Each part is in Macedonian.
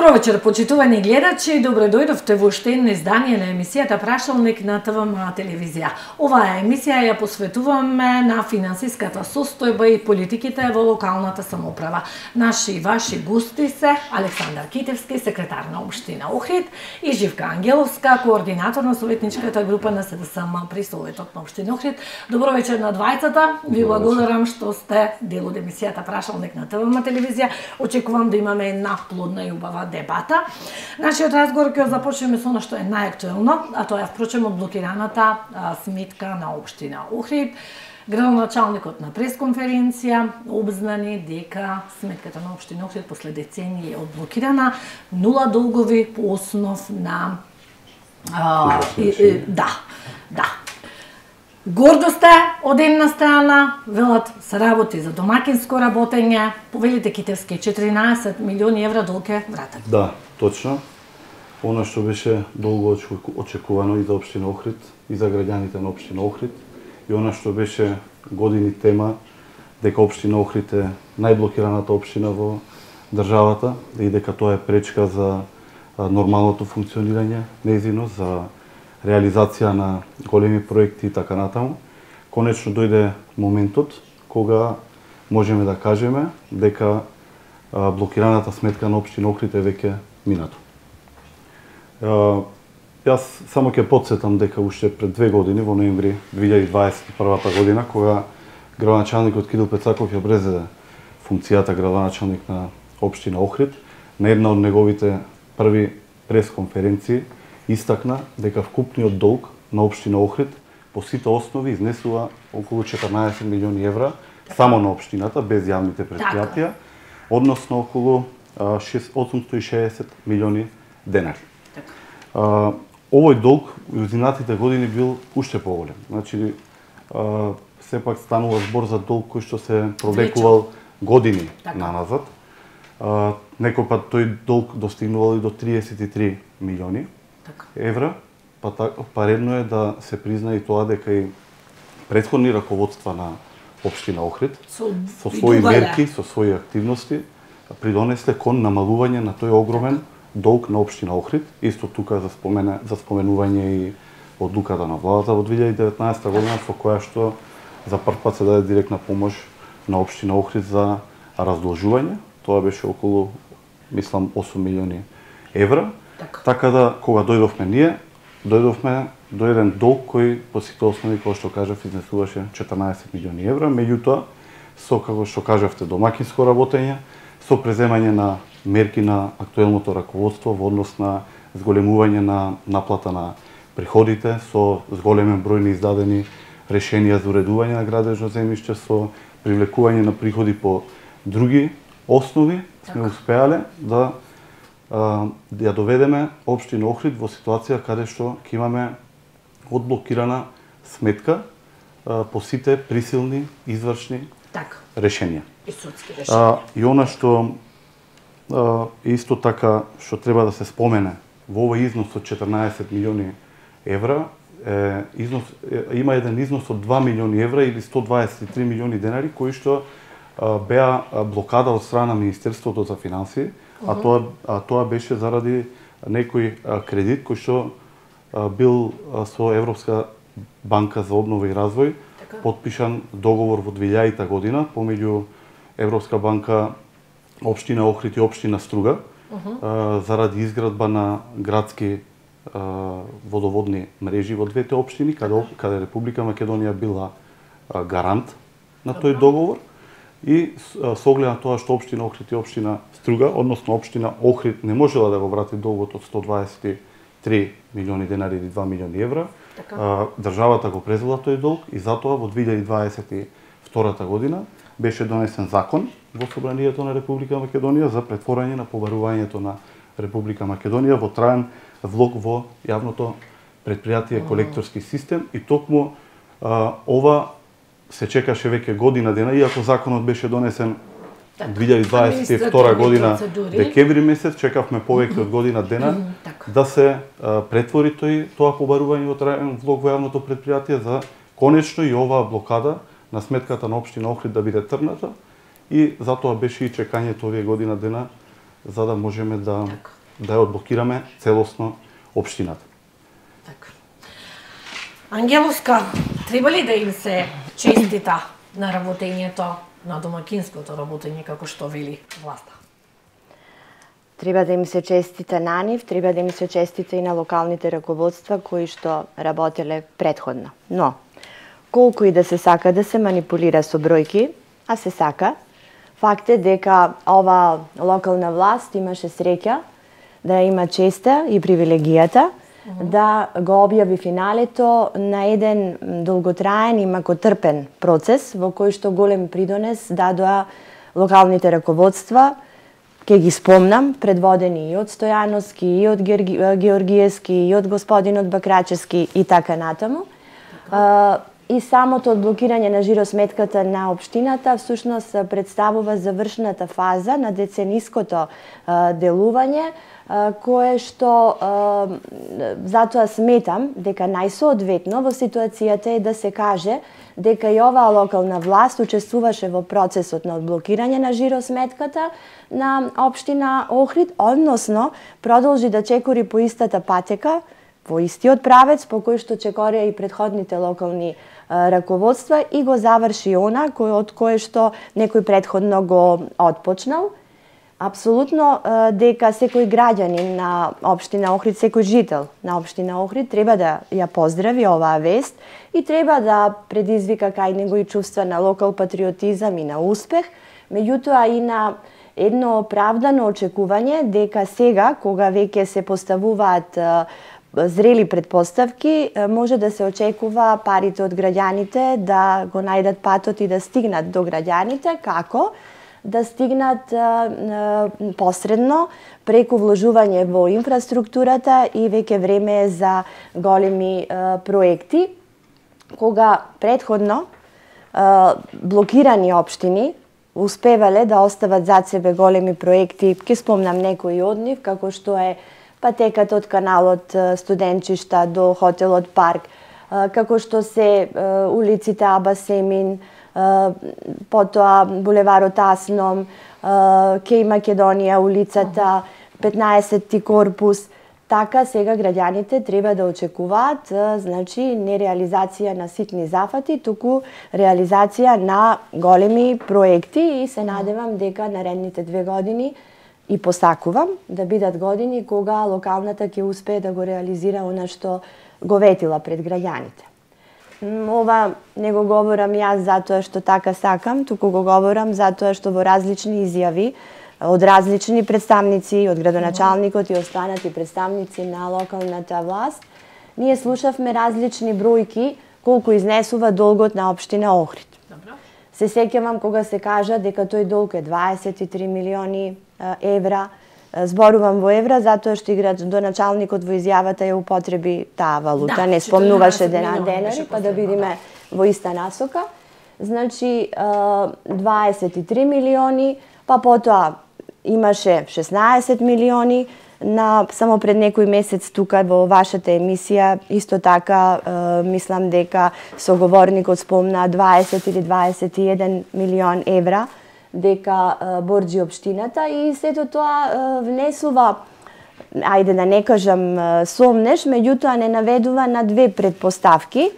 Добро вечер, почитувани гледачи, добро дојдовте во уште едно издание на емисијата Прашалник на ТВМ телевизија. Оваа емисија ја посветуваме на финансиската состојба и политиките во локалната самоуправа. Наши и ваши гости се Александар Китевски, секретар на општина Охрид, и Живка Ангеловска, координатор на советничката група на СДСМ при Советот на општина Охрид. Добро вечер на двајцата. Ви благодарам што сте дел од емисијата Прашалник на ТВМ телевизија. Очекувам да имаме една плодна и убава дебата. Нашиот разговор ќе започнеме со она што е најактуелно, а тоа е впрочем одблокираната сметка на општина Охрид. Градоначалникот на пресконференција обзнани дека сметката на општина Охрид после децении е одблокирана, нула долгови по основ на да. Гордо сте од една страна, велат се работи за домакинско работење, повелите Китевски 14 милиони евра долг е вратен. Да, точно. Она што беше долго очекувано и за општина Охрид, и за граѓаните на општина Охрид, и она што беше години тема, дека општина Охрид е најблокираната општина во државата и дека тоа е пречка за нормалното функционирање нејзино, за реализација на големи проекти и така натаму. Конечно дојде моментот кога можеме да кажеме дека блокираната сметка на општина Охрид е веќе минато. Јас само ќе потсетам дека уште пред 2 години, во ноември 2021 година, кога градоначалникот Кирил Пецаков ја презеде функцијата градоначалник на општина Охрид, на една од неговите први пресконференции истакна дека вкупниот долг на општина Охрид по сите основи изнесува околу 14 милиони евра само на општината, без јавните претпријатија, односно околу 860 милиони денари. Овој долг во изминатите години бил уште поголем. Значи, сепак станува збор за долг кој што се провлекувал години наназад. Некој пат тој долг достигнувал и до 33 милиони евра, па редно е да се призна и тоа дека и претходни раководства на општина Охрид со своји мерки, со своји активности придонесле кон намалување на тој огромен долг на општина Охрид. Исто тука за споменување и одлуката на владата во 2019 година со која што за прв пат се даде директна помош на општина Охрид за раздолжување. Тоа беше околу, мислам, 8 милиони евра. Така да, кога дојдовме ние, дојдовме до еден долг кој по сите основи, кој што кажав, изнесуваше 14 милиони евра. Меѓутоа, со, како што кажавте, домакинско работење, со преземање на мерки на актуелното раководство во однос на зголемување на наплата на приходите, со зголемен број на издадени решенија за уредување на градежно земјиште, со привлекување на приходи по други основи, сме успеале да ја доведеме општина Охрид во ситуација каде што ќе имаме одблокирана сметка по сите присилни извршни решенија. И судски решенија. И она што исто така што треба да се спомене во овој износ од 14 милиони евра, има еден износ од 2 милиони евра или 123 милиони денари кои што беа блокада од страна на Министерството за финансии, а тоа беше заради некој кредит кој што бил со Европска банка за обнова и развој, потпишан договор во 2000 година помеѓу Европска банка, општина Охрид и општина Струга, заради изградба на градски водоводни мрежи во двете општини, каде Република Македонија била гарант на тој договор. И со оглед на тоа што општина Охрид и општина Струга, односно општина Охрид не можела да го врати долгот од 123 милиони денари или 2 милиони евра, државата го презела тој долг и затоа во 2022 година беше донесен закон во Собранието на Република Македонија за претворање на побарувањето на Република Македонија во траен влог во јавното претпријатие колекторски систем и токму ова се чекаше веќе година дена, иако законот беше донесен 2022 година декември месец, чекавме повеќе од година дена да се претвори тоа побарување во траен влог во јавното претпријатие за конечно и оваа блокада на сметката на општина Охрид да биде тргната и затоа беше и чекањето овие година дена за да можеме да да ја одблокираме целосно општината. Така. Ангеловска, треба ли да им се честита на работењето, на домакинското работење, како што вели власта? Треба да им се честита на нив, треба да им се честита и на локалните раководства кои што работеле претходно. Но, колку и да се сака да се манипулира со бројки, а се сака, факт е дека ова локална власт имаше среќа да има честа и привилегијата да го објави финалето на еден долготраен и макотрпен процес во кој што голем придонес дадоа локалните раководства, ке ги спомнам, предводени и од Стојановски, и од Георгиевски, и од господинот Бакрачевски и така натаму. И самото одблокирање на жиросметката на општината всушност представува завршната фаза на децениското делување, кое што затоа сметам дека најсоодветно во ситуацијата е да се каже дека и оваа локална власт учествуваше во процесот на одблокирање на жиросметката на општина Охрид, односно продолжи да чекори по истата патека, по истиот правец по кој што чекорија и претходните локални раководства и го заврши она од кое што некој претходно го отпочнал. Апсолутно дека секој граѓанин на општина Охрид, секој жител на општина Охрид треба да ја поздрави оваа вест и треба да предизвика кај него и чувства на локал патриотизам и на успех, меѓутоа и на едно оправдано очекување дека сега, кога веќе се поставуваат зрели предпоставки, може да се очекува парите од граѓаните да го најдат патот и да стигнат до граѓаните. Како? Да стигнат посредно преку вложување во инфраструктурата и веќе време е за големи проекти, кога претходно блокирани општини успевале да остават зад себе големи проекти. Ќе спомнам некои од нив, како што е патеката од каналот Студенчишта до хотелот Парк, како што се улиците Аба Семин, потоа булеварот Асном, Кеј Македонија улицата, 15-ти корпус. Така сега граѓаните треба да очекуваат, значи, не реализација на ситни зафати, туку реализација на големи проекти и се надевам дека наредните 2 години и посакувам да бидат години кога локалната ќе успее да го реализира она што го ветила пред граѓаните. Ова не го говорам јас затоа што така сакам, туку го говорам затоа што во различни изјави од различни представници, од градоначалникот и останати представници на локалната власт, ние слушавме различни бројки колку изнесува долгот на општина Охрид. Се сеќавам кога се кажа дека тој долг е 23 милиони евра. Зборувам во евра затоа што и градоначалникот во изјавата ја употреби таа валута, не спомнуваше денари, па да видиме во иста насока. Значи 23 милиони, па потоа имаше 16 милиони, само пред некој месец тука во вашата емисија исто така мислам дека соговорникот спомна 20 или 21 милион евра дека борџи општината и сето тоа внесува, ајде да не кажам сомнеш, меѓутоа не наведува на 2 предпоставки.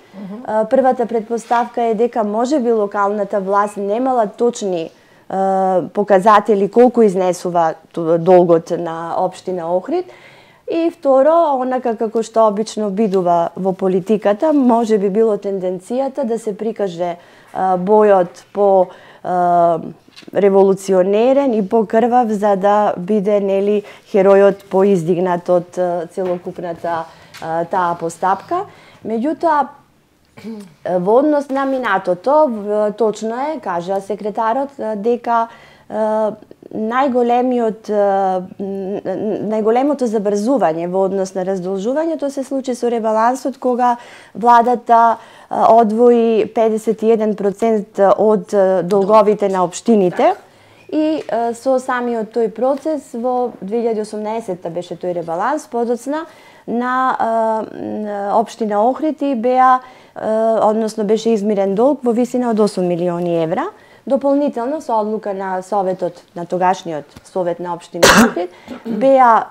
Првата предпоставка е дека можеби локалната власт немала точни показатели колку изнесува долгот на општина Охрид. И второ, онака како што обично бидува во политиката, може би било тенденцијата да се прикаже бојот по револуционерен и покрвав за да биде нели херојот поиздигнат од целокупната таа постапка. Меѓутоа во однос на минатото точно е, кажа секретарот, дека најголемото забрзување во однос на раздолжувањето се случи со ребалансот кога владата одвои 51% од долговите на општините и со самиот тој процес во 2018 беше тој ребаланс, подоцна на општина Охрид и беа, односно беше измирен долг во висина од 8 милиони евра, дополнително со одлука на Советот, на тогашниот Совет на општина Охрид, беа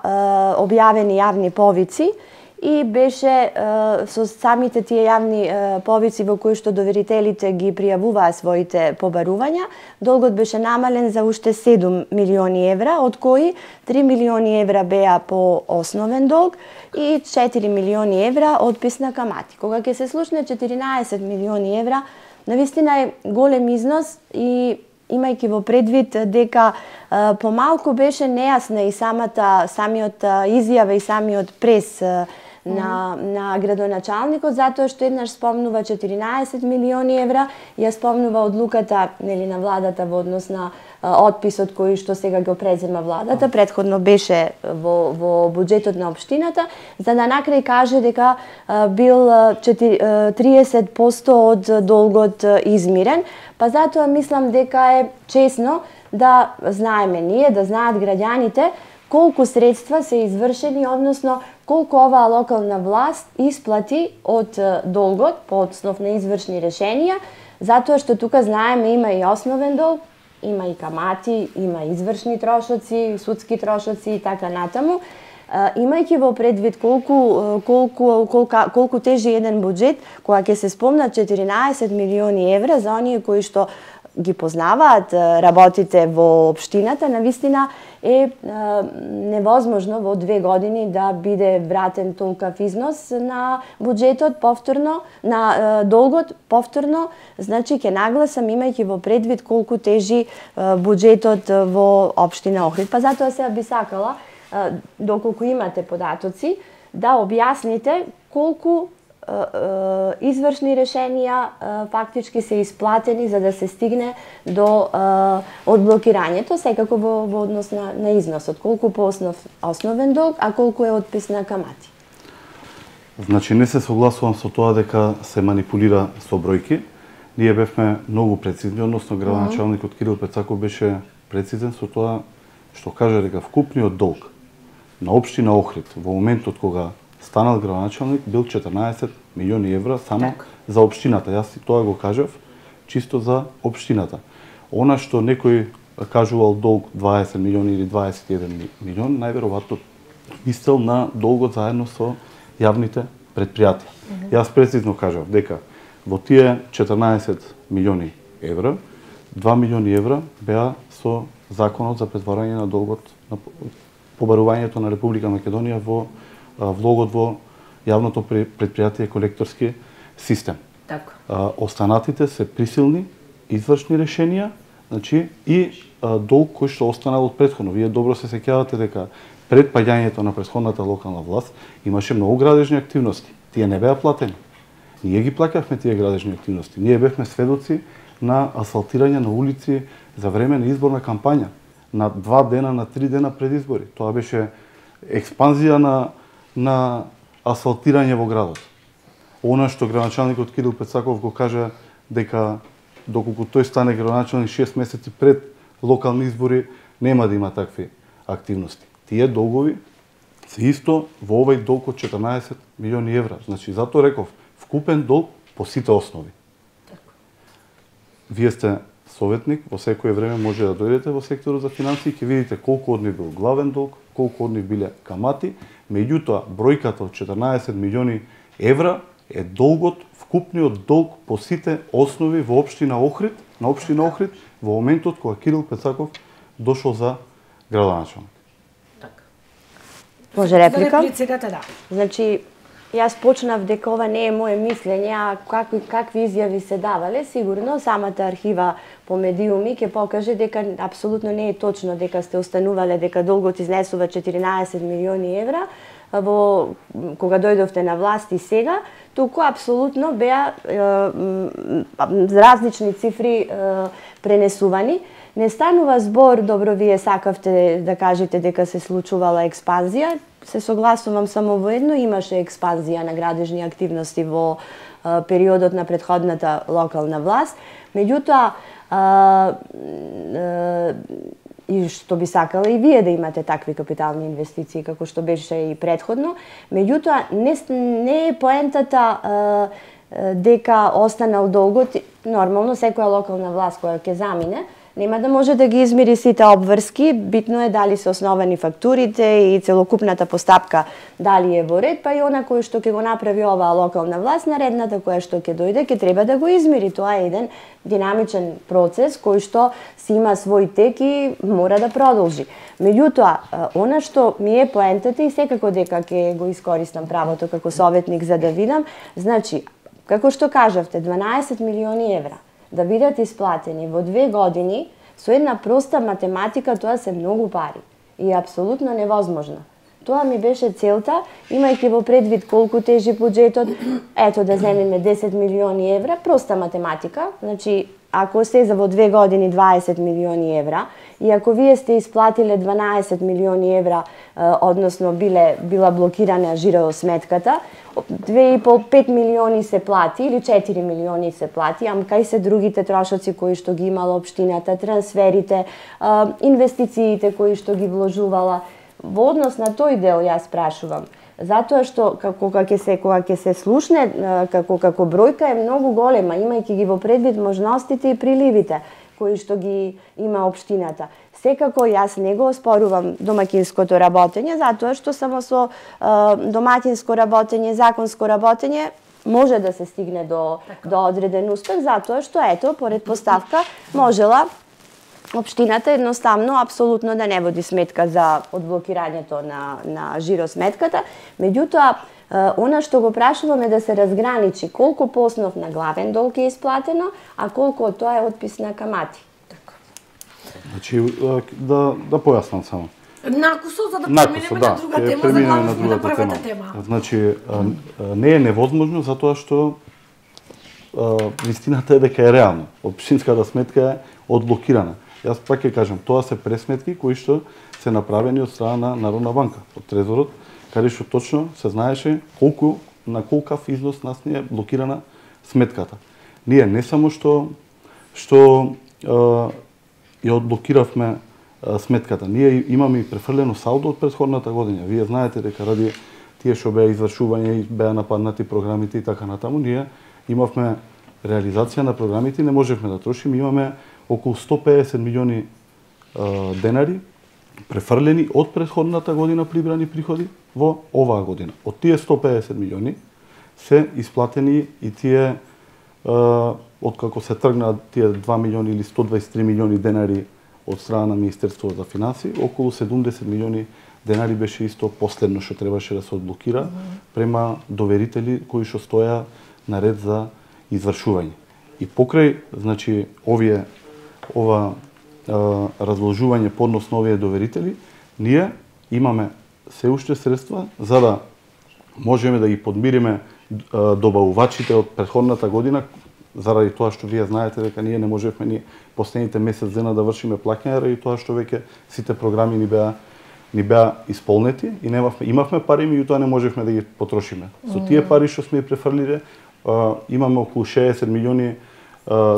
објавени јавни повици и беше со самите тие јавни повици во кои што доверителите ги пријавуваа своите побарувања, долгот беше намален за уште 7 милиони евра, од кои 3 милиони евра беа по основен долг и 4 милиони евра отпис на камати. Кога ќе се слушне 14 милиони евра, навистина е голем износ и имајќи во предвид дека помалку беше нејасна и самиот изјава и самиот прес на градоначалникот, затоа што еднаш спомнува 14 милиони евра, ја спомнува одлуката на владата во однос на отписот кој што сега го презема владата, претходно беше во буџетот на општината, за да накрај каже дека бил 30% од долгот измирен, па затоа мислам дека е чесно да знаеме ние, да знаат граѓаните колку средства се извршени, односно колку оваа локална власт исплати од долгот по основ на извршни решенија, затоа што тука знаеме има и основен долг, има и камати, има извршни трошоци, судски трошоци и така натаму. Имајќи во предвид колку тежи еден буџет, кога ќе се спомнат 14 милиони евра за оние кои што ги познаваат работите во општината, навистина е невозможно во 2 години да биде вратен толков износ на буџетот повторно, на долгот повторно, значи ќе нагласам имајќи во предвид колку тежи буџетот во општина Охрид. Па затоа сега би сакала, доколку имате податоци, да објасните колку извршни решенија фактички се исплатени за да се стигне до одблокирањето, секако во однос на износот, колку по основен долг, а колку е отпис на камати. Значи не се согласувам со тоа дека се манипулира со бројки. Ние бевме многу прецизни, односно градоначалникот Кирил Пецаков беше прецизен со тоа што каже дека вкупниот долг на општина Охрид во моментот кога станал градоначалник бил 14 милиони евра само за општината. Јас и тоа го кажав чисто за општината. Она што некој кажувал долг 20 милиони или 21 милион, најверојатно мислел на долгот заедно со јавните предпријатија. Јас прецизно кажав дека во тие 14 милиони евра, 2 милиони евра беа со законот за претварање на долгот на побарувањето на Република Македонија во влогот во јавното предпријатие колекторски систем. Така. Останатите се присилни извршни решенија, значи и долг кој што останал од претходно. Вие добро се сеќавате дека пред паѓањето на претходната локална власт имаше многу градежни активности. Тие не беа платени. Ние ги плаќавме тие градежни активности. Ние бевме сведоци на асфалтирање на улици за време на изборна кампања, на 2 дена, на 3 дена пред избори. Тоа беше експанзија на асфалтирање во градот. Она што градоначалникот Кирил Пецаков го кажа дека доколку тој стане градоначалник 6 месеци пред локални избори, нема да има такви активности. Тие долгови се исто во овој долг од 14 милиони евра. Значи, затоа реков, вкупен долг по сите основи. Вие сте советник, во секое време може да дојдете во секторот за финансии, ќе видите колку од нив бил главен долг, колку од нив биле камати, меѓутоа бројката од 14 милиони евра е долгот, вкупниот долг по сите основи во општина Охрид, на општина Охрид, во моментот кога Кирил Пецаков дошол за градоначалник. Може реплика? За реплицирате, да. Значи, јас почнав дека ова не е мое мислење, а какви изјави се давале, сигурно самата архива по медиуми ќе покаже дека апсолутно не е точно дека сте останувале дека долгот изнесува 14 милиони евра кога дојдовте на власт и сега, туку апсолутно беа различни цифри пренесувани. Не станува збор, добро вие сакавте да кажете дека се случувала експанзија, се согласувам само во едно, имаше експанзија на градежни активности во периодот на претходната локална власт, меѓутоа и што би сакала и вие да имате такви капитални инвестиции како што беше и претходно, меѓутоа не е поентата дека останал долгот, нормално секоја локална власт која ќе замине, нема да може да ги измири сите обврски, битно е дали се основани фактурите и целокупната постапка дали е во ред, па и она кој што ќе го направи оваа локална власт, наредната која што ќе дојде, ќе треба да го измири. Тоа е еден динамичен процес кој што си има свој тек и мора да продолжи. Меѓутоа, она што ми е поентата и секако дека ќе го искористам правото како советник за да видам, значи, како што кажавте, 12 милиони евра да бидат исплатени во 2 години, со една проста математика, тоа се многу пари и е апсолутно невозможно. Тоа ми беше целта, имајќи во предвид колку тежи буџетот, ето да земеме 10 милиони евра, проста математика, значи ако се за во 2 години 20 милиони евра, и ако вие сте исплатиле 12 милиони евра, односно била блокирана жиросметката, 2,5-5 милиони се плати или 4 милиони се плати, ам кај се другите трошоци кои што ги имала општината, трансферите, инвестициите кои што ги вложувала. Во однос на тој дел јас прашувам, затоа што кога ќе се слушне како бројка е многу голема, имајќи ги во предвид можностите и приливите кои што ги има општината. Секако јас не го оспорувам домаќинското работење, затоа што само со домаќинско работење, законско работење може да се стигне до одреден успех, затоа што ето, поред поставка, можела општината едноставно апсолутно да не води сметка за одблокирањето на жиросметката. Меѓутоа, она што го прашуваме да се разграничи колку по основ на главен долг е исплатено, а колку од тоа е отпис на камати. Значи, да појаснам само. Накусо, за да преминеме на друга тема, заглавивме на првата тема. Значи, не е невозможно затоа што вистината е дека е реално. Општинската сметка е одблокирана. Јас пак ќе кажам, тоа се пресметки кои што се направени од страна на Народна банка, од Трезорот, каде што точно се знаеше на колкав износ нас ни е блокирана сметката. Ние не само што ја одблокиравме сметката, ние имаме и префрлено салдо од претходната година. Вие знаете дека ради тие што беа извршување и беа нападнати програмите и така натаму, ние имавме реализација на програмите и не можевме да трошиме. Имаме околу 150 милиони денари префрлени од претходната година прибрани приходи во оваа година. Од тие 150 милиони се исплатени и тие откако се тргна тие 2 милиони или 123 милиони денари од страна на Министерството за финансии, околу 70 милиони денари беше исто последно што требаше да се одблокира према доверители кои што стоја на ред за извршување. И покрај, значи, ова разложување поднос на овие доверители, ние имаме се уште средства за да можеме да ги подмириме добавувачите од претходната година, заради тоа што вие знаете дека ние не можевме ни последните месец дена да вршиме плаќање, заради тоа што веќе сите програми ни беа исполнети и имавме пари, меѓутоа не можевме да ги потрошиме. Со тие пари што сме префрлиле, имаме околу 60 милиони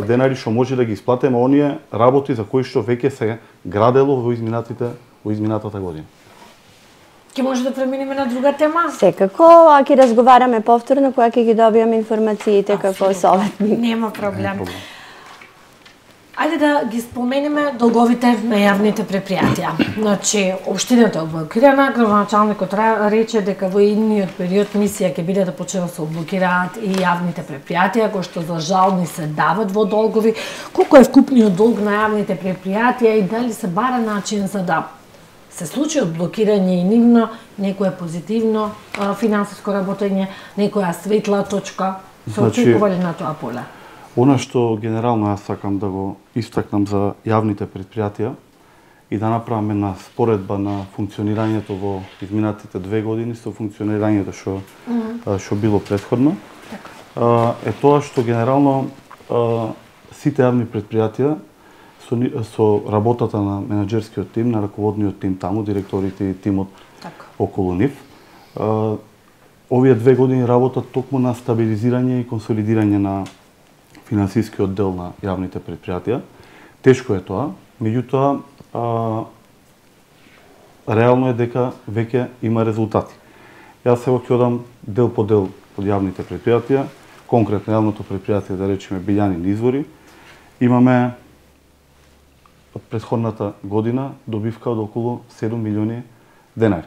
денари што може да ги исплатиме оние работи за кои што веќе се градело во изминатата година. Ќе може да преминеме на друга тема? Секако, а ќе разговараме повторно кога ќе ги добијаме информациите како советник. Нема проблем. Ајде да ги споменеме долговите на јавните предпријатија. Значи, општината е блокирана, градоначалникот рече дека во идниот период мисија ќе биде да почнат да се блокираат и јавните предпријатија, кои што за жал ни се дават во долгови. Колку е вкупниот долг на јавните предпријатија и дали се бара начин за да се случи одблокирање и нивно, некое позитивно финансиско работење, некоја светла точка, се очекува ли на тоа поле? Она што генерално јас сакам да го истакнам за јавните предпријатија и да направиме на споредба на функционирањето во изминатите 2 години со функционирањето што било претходно, е тоа што генерално сите јавни предпријатија со работата на менаџерскиот тим, на раководниот тим таму, директорите и тимот околу нив, овие 2 години работат токму на стабилизирање и консолидирање на финансискиот дел на јавните предпријатија. Тешко е тоа, меѓутоа реално е дека веќе има резултати. Јас сега ќе одам дел по дел од јавните предпријатија, конкретно јавното предпријатие, да речеме Билјанин извори, имаме од претходната година добивка од околу 7 милиони денари.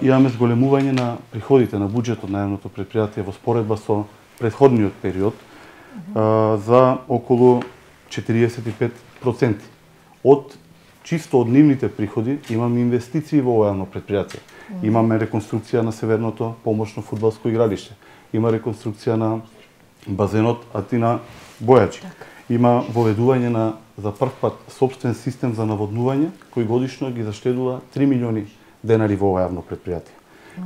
Имаме зголемување на приходите на буџетот на јавното предпријатие во споредба со претходниот период за околу 45%. Чисто од нивните приходи имаме инвестиции во овој јавно предпријатие. Имаме реконструкција на северното помошно фудбалско игралиште. Има реконструкција на базенот Атина Бојачи. Има воведување на за прв пат сопствен систем за наводнување кој годишно ги заштедува 3 милиони денари во овој јавно предпријатие.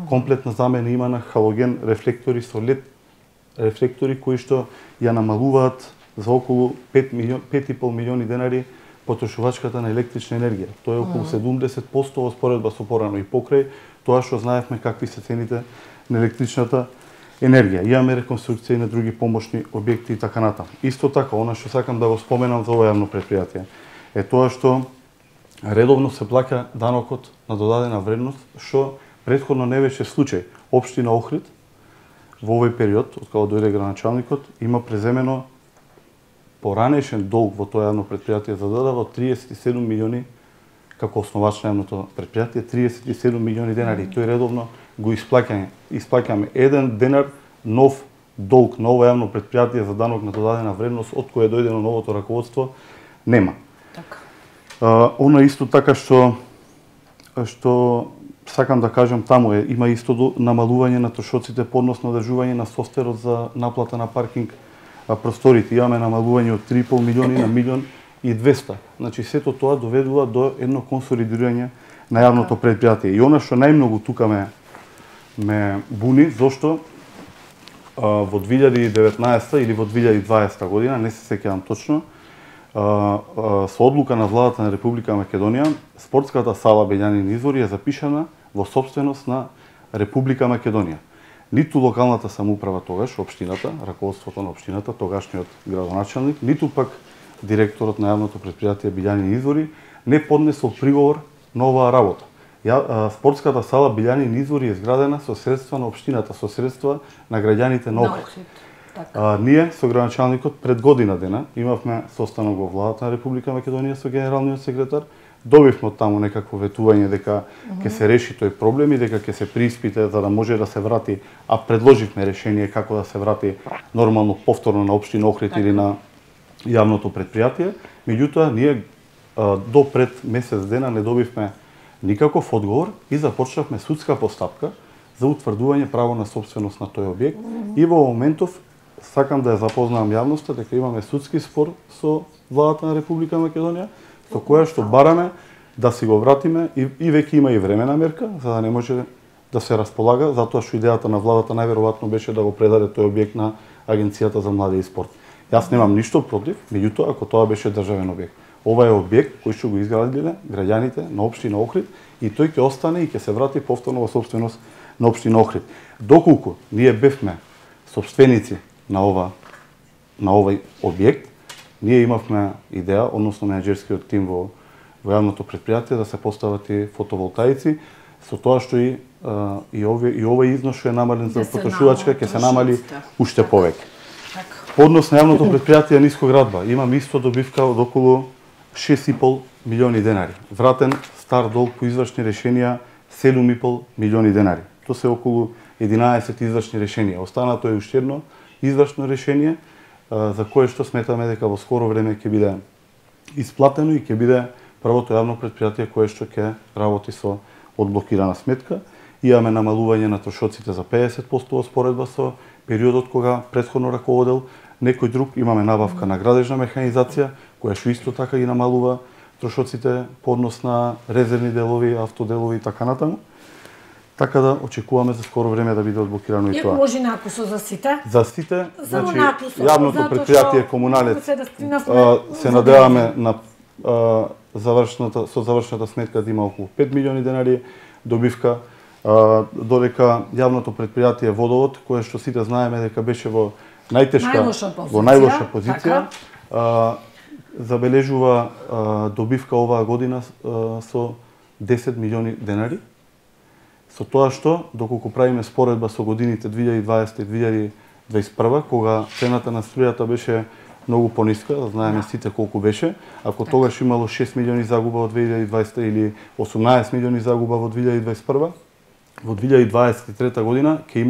Комплетна замена има на халоген рефлектори со лед рефлектори кои што ја намалуваат за околу 5,5 милиони денари потрошувачката на електрична енергија. Тоа е околу 70% во споредба со порано и покрај тоа што знаевме какви се цените на електричната енергија. Имаме реконструкција и на други помошни објекти и така натаму. Исто така, она што сакам да го споменам за ова јавно предпријатие е тоа што редовно се плаќа данокот на додадена вредност, што претходно не беше случај. Општина Охрид во овој период, од кога дојде градоначалникот, има преземено поранешен долг во тоа јавно предпријатие за ДДВ од 37 милиони како основач на јавното предпријатие, 37 милиони денари. Тој редовно го исплаќаме еден денар нов долг на ова јавно предпријатие за данок на додадена вредност од кој е дојдено новото раководство нема. Така. Она исто така што сакам да кажам таму има исто намалување на трошоците по однос на одржување на софтверот за наплата на паркинг просторите. Имаме намалување од 3,5 милиони на 1,2 милиони. Значи сето тоа доведува до едно консолидирање на јавното предпријатие. И она што најмногу тука ме буни, зошто во 2019 или во 2020 година, не се сеќавам точно, со одлука на владата на Република Македонија, спортската сала Билјанин извори е запишана во собственост на Република Македонија. Ниту локалната самоуправа тогаш, општината, раководството на општината, тогашниот градоначалник, ниту пак директорот на јавното предпријатие Билјанин извори не поднесол приговор на оваа работа. Спортската сала Билјанин извори е изградена со средства на општината, со средства на граѓаните на Охрид. Ние со градоначалникот пред година дена имавме состанок во владата на Република Македонија со генералниот секретар. Добивме од таму некакво ветување дека ќе се реши тој проблем и дека ќе се прииспите за да може да се врати, а предложивме решение како да се врати нормално повторно на општина Охрид или на јавното предпријатие. Меѓутоа ние до пред месец дена не добивме никаков одговор и започнавме судска постапка за утврдување право на собственост на тој објект. И во моментов сакам да ја запознавам јавноста дека имаме судски спор со владата на Република Македонија, со која што бараме да си го вратиме и веќе има и времена мерка, за да не може да се располага, затоа што идејата на владата најверојатно беше да го предаде тој објект на Агенцијата за млади и спорт. Јас немам ништо против, меѓутоа ако тоа беше државен објект. Ова е објект кој што го изградиле граѓаните на општина Охрид и тој ќе остане и ќе се врати повторно во собственост на општина Охрид. Доколку ние бевме собственици на овој објект, ние имавме идеја, односно менеџерскиот тим во јавното предпријатие да се постават и фотоволтаици, со тоа што и овој износ што е намален за потрошувачка ќе се намали уште повеќе. По однос на јавното предпријатие Нискоградба имам исто добивка од околу 6,5 милиони денари. Вратен стар долг по извршни решенија 7,5 милиони денари. Тоа се околу 11 извршни решенија. Останато е уште едно извршно решение за кое што сметаме дека во скоро време ќе биде исплатено и ќе биде првото јавно предпријатие кое што ќе работи со одблокирана сметка. Имаме намалување на трошоците за 50% во споредба со периодот кога претходно раководел некој друг. Имаме набавка на градежна механизација која што исто така ги намалува трошоците по однос на резервни делови, автоделови и така натаму. Така да очекуваме за скоро време да биде одблокирано и тоа. Може накусо за сите? За сите, значи јавното предпријатие Комуналец се надеваме на завршната сметка да има околу 5 милиони денари добивка, додека јавното предпријатие Водовод, кое што сите знаеме дека беше во најлоша позиција, забележува добивка оваа година со 10 милиони денари. Со тоа што, доколку правиме споредба со годините 2020 и 2021, кога цената на струјата беше многу пониска, да знаеме сите колку беше. Ако тогаш имало 6 милиони загуба во 2020 или 18 милиони загуба во 2021, во 2023 година ќе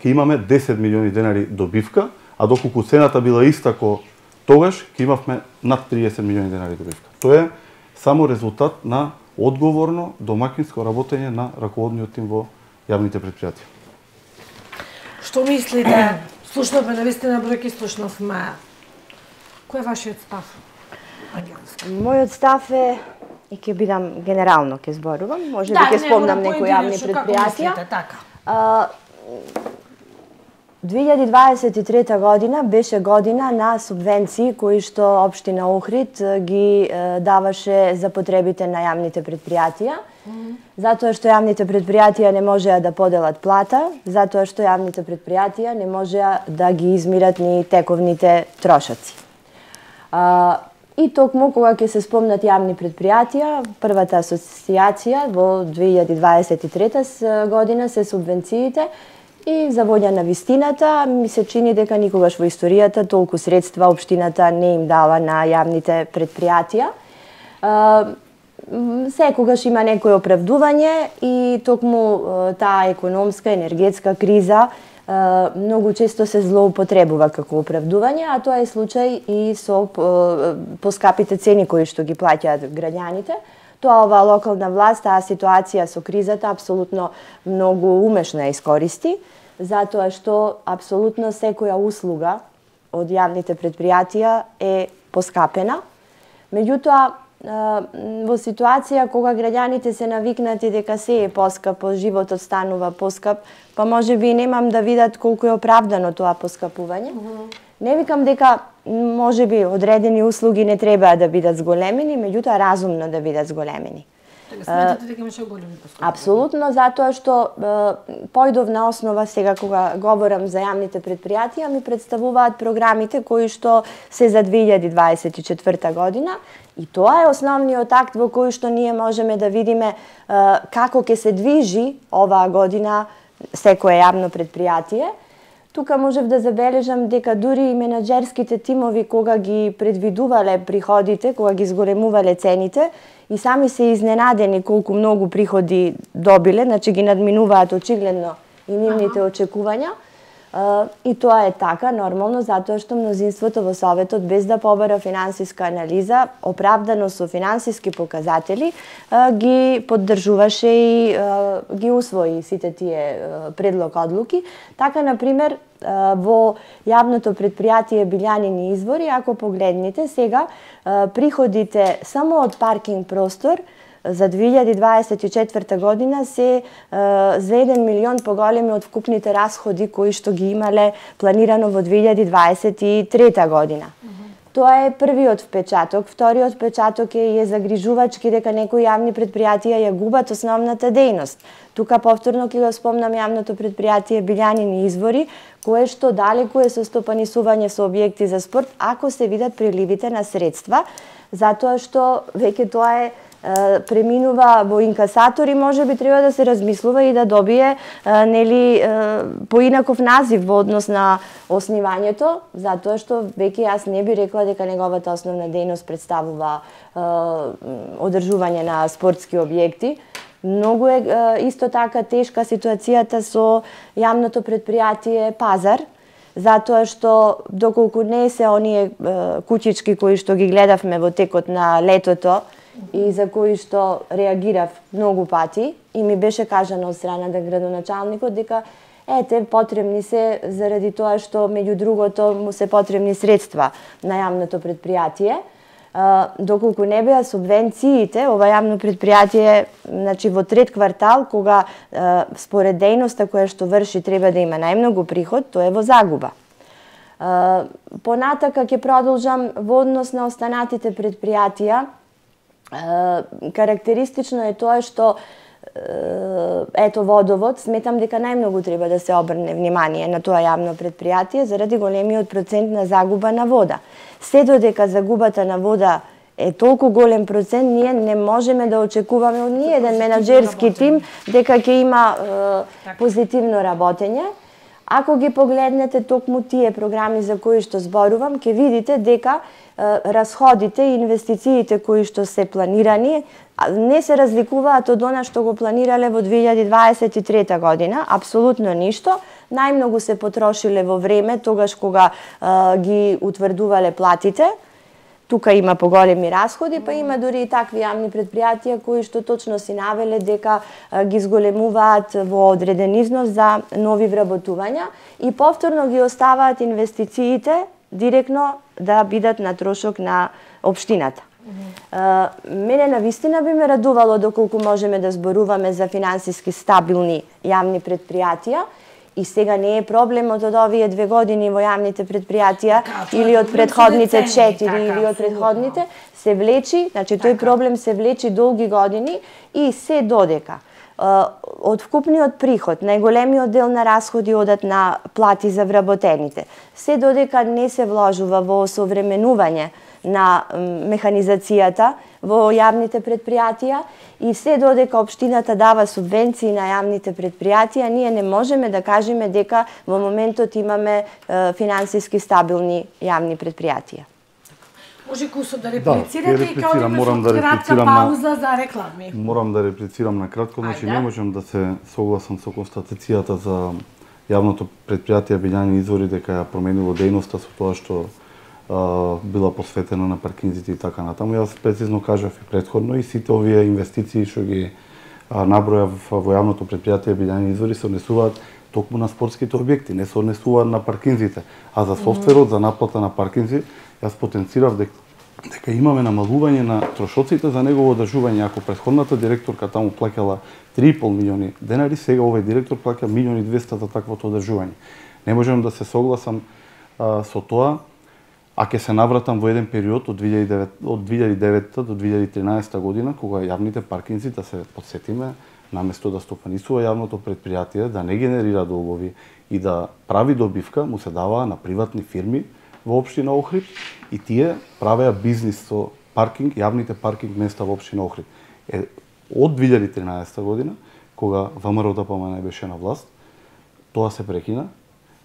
имаме 10 милиони денари добивка, а доколку цената била иста како тогаш, ќе имавме над 30 милиони денари добивка. Тоа е само резултат на одговорно домакинско работење на раководниот тим во јавните предпријатија. Што мислите? Слушнавме навистина бројки, слушнавме. Кој е вашиот став? Мојот став е, и ќе бидам генерално ќе зборувам, може би ќе спомнам некои јавни предпријатија. 2023 година беше година на субвенции кои што општина Охрид ги даваше за потребите на јавните предпријатија. Затоа што јавните предпријатија не можеа да поделат плата, затоа што јавните предпријатија не можеа да ги измират ни тековните трошоци. И токму кога ќе се спомнат јавни предпријатија, првата асоцијација во 2023 година се субвенциите и за волја на вистината ми се чини дека никогаш во историјата толку средства општината не им дала на јавните предпријатија. Секогаш има некој оправдување и токму таа економска, енергетска криза многу често се злоупотребува како оправдување, а тоа е случај и со поскапите цени кои што ги плаќаат граѓаните. Тоа оваа локална власт, таа ситуација со кризата апсолутно многу умешно ја искористи, затоа што апсолутно секоја услуга од јавните предпријатија е поскапена. Меѓутоа, во ситуација кога граѓаните се навикнати дека се е поскапо, животот станува поскап, па може би немам да видат колку е оправдано тоа поскапување. Не викам дека може би одредени услуги не треба да бидат зголемени, меѓутоа разумно да бидат зголемени. Сметате дека имаше големи поскапувања? Апсолутно, затоа што појдов на основа сега кога говорам за јавните предпријатија, ми представуваат програмите кои што се за 2024 година и тоа е основниот акт во кој што ние можеме да видиме како ќе се движи оваа година секое јавно предпријатие. Тука можев да забележам дека дури и менаџерските тимови кога ги предвидувале приходите, кога ги зголемувале цените, и сами се изненадени колку многу приходи добиле, значи ги надминуваат очигледно и нивните очекувања. И тоа е така, нормално, затоа што мнозинството во Советот, без да побара финансиска анализа, оправдано со финансиски показатели, ги поддржуваше и ги усвои сите тие предлог одлуки. Така, например, во јавното предпријатие Билјанини извори, ако погледнете сега, приходите само од паркинг простор за 2024 година се за 1 милион поголеми од вкупните расходи кои што ги имале планирано во 2023 година. Тоа е првиот впечаток. Вториот впечаток е загрижувачки дека некои јавни предпријатија ја губат основната дејност. Тука повторно ќе го спомнам јавното предпријатие Билјанини извори, кое што далеку е со стопанисување со објекти за спорт, ако се видат приливите на средства, затоа што веќе тоа е преминува во инкасатори, може би треба да се размислува и да добие нели поинаков назив во однос на оснивањето, затоа што веќе јас не би рекла дека неговата основна дејност представува одржување на спортски објекти. Многу е исто така тешка ситуацијата со јавното предпријатие Пазар, затоа што доколку не се оние куќички кои што ги гледавме во текот на летото, и за кои што реагирав многу пати и ми беше кажано од страна на градоначалникот дека потребни се заради тоа што меѓу другото му се потребни средства на јавното предпријатие. Доколку не беа субвенциите, ова јавно предпријатие, значи во трет квартал, кога според дејноста која што врши треба да има најмногу приход, тоа е во загуба. Понатака ќе продолжам во однос на останатите предпријатија. Карактеристично е тоа што Водовод, сметам дека најмногу треба да се обрне внимание на тоа јавно предпријатие заради големиот процент на загуба на вода. Се додека загубата на вода е толку голем процент, ние не можеме да очекуваме од ниеден менаџерски тим дека ќе има позитивно работење. Ако ги погледнете токму тие програми за кои што зборувам, ќе видите дека расходите и инвестициите кои што се планирани не се разликуваат од она што го планирале во 2023 година, апсолутно ништо. Најмногу се потрошиле во време, тогаш кога ги утврдувале платите. Тука има поголеми расходи, па има дури и такви јавни предпријатија кои што точно си навеле дека ги зголемуваат во одреден износ за нови вработувања и повторно ги оставаат инвестициите директно да бидат на трошок на општината. Мене навистина би ме радувало доколку можеме да зборуваме за финансиски стабилни јавни предпријатија. И сега не е проблемот од овие 2 години во јавните предпријатија или од предходните 4 или од предходните се влечи, значи тој проблем се влечи долги години и се додека од вкупниот приход најголемиот дел на расходи одат на плати за вработените. Се додека не се вложува во осовременување на механизацијата во јавните предпријатија и се додека општината дава субвенции на јавните предпријатија, ние не можеме да кажеме дека во моментот имаме финансиски стабилни јавни предпријатија. Може Кусо да реплицирате и као да морам да кратка пауза за реклами. Морам да реплицирам на кратко, значи не можам да се согласам со констатацијата за јавното предпријатие Обилјани извори дека ја променило дејноста со тоа што била посветена на паркинзите и така натаму. Јас прецизно кажав и претходно и сите овие инвестиции што ги набројав во јавното предпријатие Обилјани извори се однесуваат токму на спортските објекти, не се однесуваат на паркинзите. А за софтверот за наплата на паркинзи, јас потенцирав дека имаме намалување на трошоците за негово одржување. Ако претходната директорка таму плаќала 3,5 милиони денари, сега овој директор плаќа 1.200.000 за таквото одржување. Не можам да се согласам со тоа. А ќе се навратам во еден период од 2009 до 2013 година, кога јавните паркинзи, да се подсетиме, наместо да стопанисува јавното предпријатие, да не генерира долгови и да прави добивка, му се даваа на приватни фирми во општина Охрид и тие правеа бизнис со паркинг, јавните паркинг места во општина Охрид. Од 2013 година, кога ВМРО-ДПМН не беше на власт, тоа се прекина,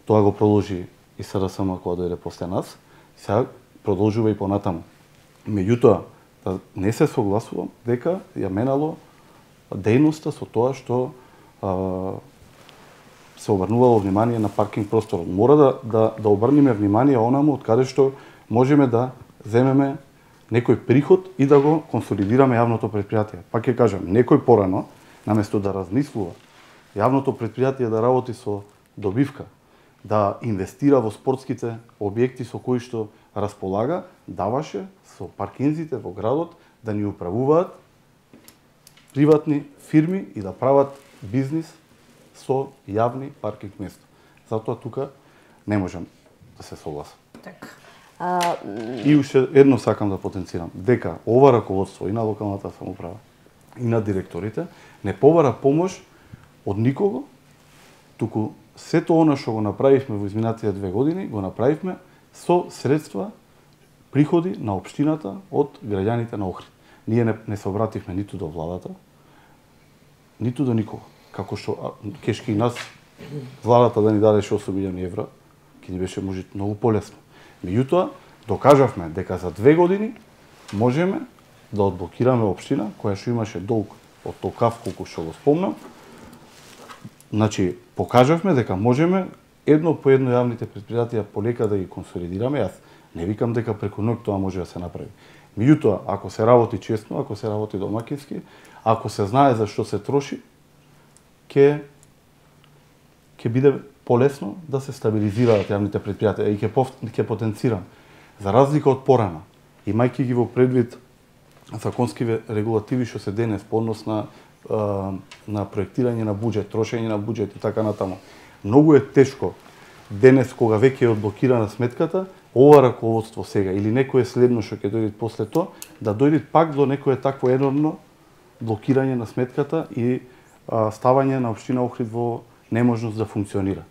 тоа го продолжи и СДСМ кога дојде после нас, сега продолжува и понатаму. Меѓутоа, да не се согласувам дека ја менало дејноста со тоа што се обрнувало внимание на паркинг просторот. Мора да обрнеме внимание онаму од каде што можеме да земеме некој приход и да го консолидираме јавното предпријатие. Пак ќе кажам, некој порано, наместо да размислува јавното предпријатие да работи со добивка, да инвестира во спортските објекти со кои што располага, даваше со паркинзите во градот да ни управуваат приватни фирми и да прават бизнис со јавни паркинг места. Затоа тука не можам да се согласам. Така. И уште едно сакам да потенцирам, дека ова раководство и на локалната самоуправа и на директорите не побара помош од никого, туку сето она што го направивме во изминатите 2 години, го направивме со средства, приходи на општината од граѓаните на Охрид. Ние не се обративме ниту до владата, ниту до никого. Како што кешки и нас владата да ни дадеше 8 милиони евра, ќе ни беше може многу полесно. Меѓутоа, докажавме дека за 2 години можеме да одблокираме општина која што имаше долг од толкав колку што го спомнам. Значи, покажавме дека можеме едно по едно јавните предпријатија полека да ги консолидираме. Јас не викам дека преку ноќ тоа може да се направи. Меѓутоа, ако се работи честно, ако се работи домакински, ако се знае за што се троши, ќе биде полесно да се стабилизираат јавните предпријатија и ќе потенцирам. За разлика од порана, имајќи ги во предвид законски регулативи што се денес по однос на проектирање на буџет, трошење на буџет и така натаму. Многу е тешко денес кога веќе е одблокирана сметката, ова раководство сега или некое следно што ќе дојде после тоа, да дојде пак до некое такво енормно блокирање на сметката и ставање на општина Охрид во неможност да функционира.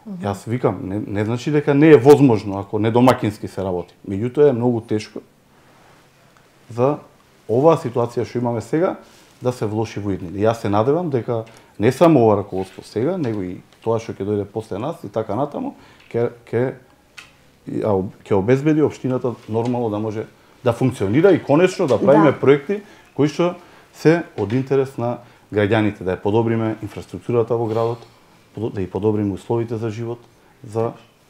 Јас викам, не значи дека не е возможно ако не домакински се работи. Меѓутоа е многу тешко за оваа ситуација што имаме сега да се влоши во иднини. Јас се надевам дека не само ова раководство сега, него и тоа што ќе дојде после нас и така натаму, ќе обезбеди општината нормално да може да функционира и конечно да правиме проекти кои што се од интерес на граѓаните, да ја подобриме инфраструктурата во градот, да ја подобриме условите за живот,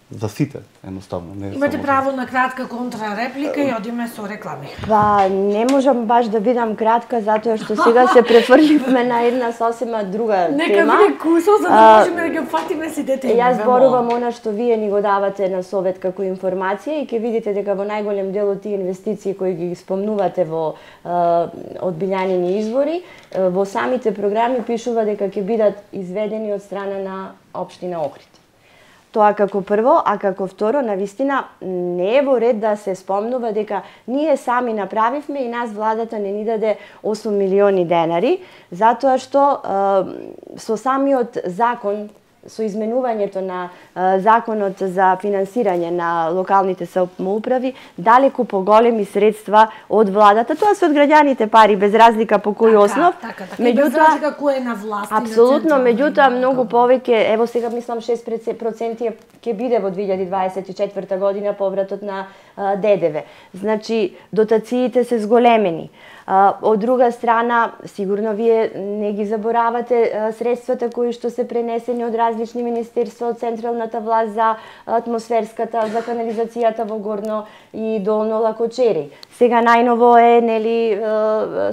за сите, едноставно. Имате право на кратка контрареплика и одиме со реклами. Па, не можам баш да бидам кратка, затоа што сега се префрливме на една сосема друга тема. Нека биде кусо, за да можеме да ги опфатиме сите теми. Јас зборувам она што вие ни го давате на совет како информација и ќе видите дека во најголем дел од тие инвестиции кои ги спомнувате во одбилјанини извори, во самите програми пишува дека ќе бидат изведени од страна на општина Охрид. Тоа како прво, а како второ, навистина не е во ред да се спомнува дека ние сами направивме и нас владата не ни даде 8 милиони денари, затоа што со самиот закон, со изменувањето на законот за финансирање на локалните самоуправи, далеку поголеми средства од владата, тоа се од граѓаните пари без разлика по кој основ. Меѓутоа, без разлика кој е на власт. Апсолутно, меѓутоа многу повеќе, ево сега мислам 6% ќе биде во 2024 година повратот на ДДВ. Значи, дотациите се зголемени. Од друга страна, сигурно вие не ги заборавате средствата кои што се пренесени од различни министерства од централната власт за атмосферската, за канализацијата во Горно и Долно Лакочери. Сега најново е нели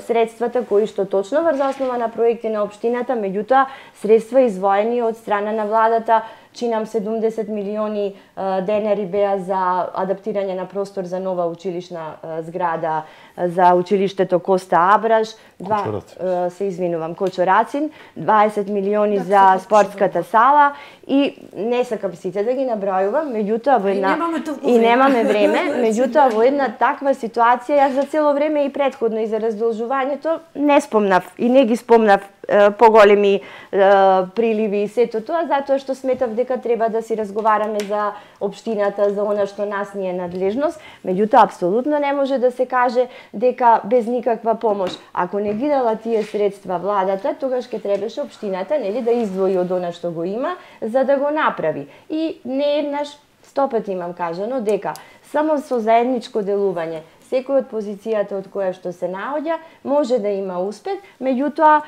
средствата кои што точно врз основа на проекти на општината, меѓутоа средства извоени од страна на владата, чинам 70 милиони денари беа за адаптирање на простор за нова училишна зграда за училиштето Коста Абраш, се извинувам, Кочорацин, 20 милиони за спортската сала и не сакам сите да ги набројувам, меѓутоа во една и немаме време, меѓутоа во една таква ситуација јас за цело време и претходно и за раздолжувањето не спомнав и не ги спомнав поголеми приливи и сето тоа, затоа што сметав дека треба да си разговараме за општината, за она што нас ни е надлежност, меѓутоа апсолутно не може да се каже дека без никаква помош. Ако не ги дала тие средства владата, тогаш ќе требаше општината, нели, да издвои од она што го има за да го направи. И не еднаш, 100 пати имам кажано дека само со заедничко делување секој од позицијата од која што се наоѓа може да има успех, меѓутоа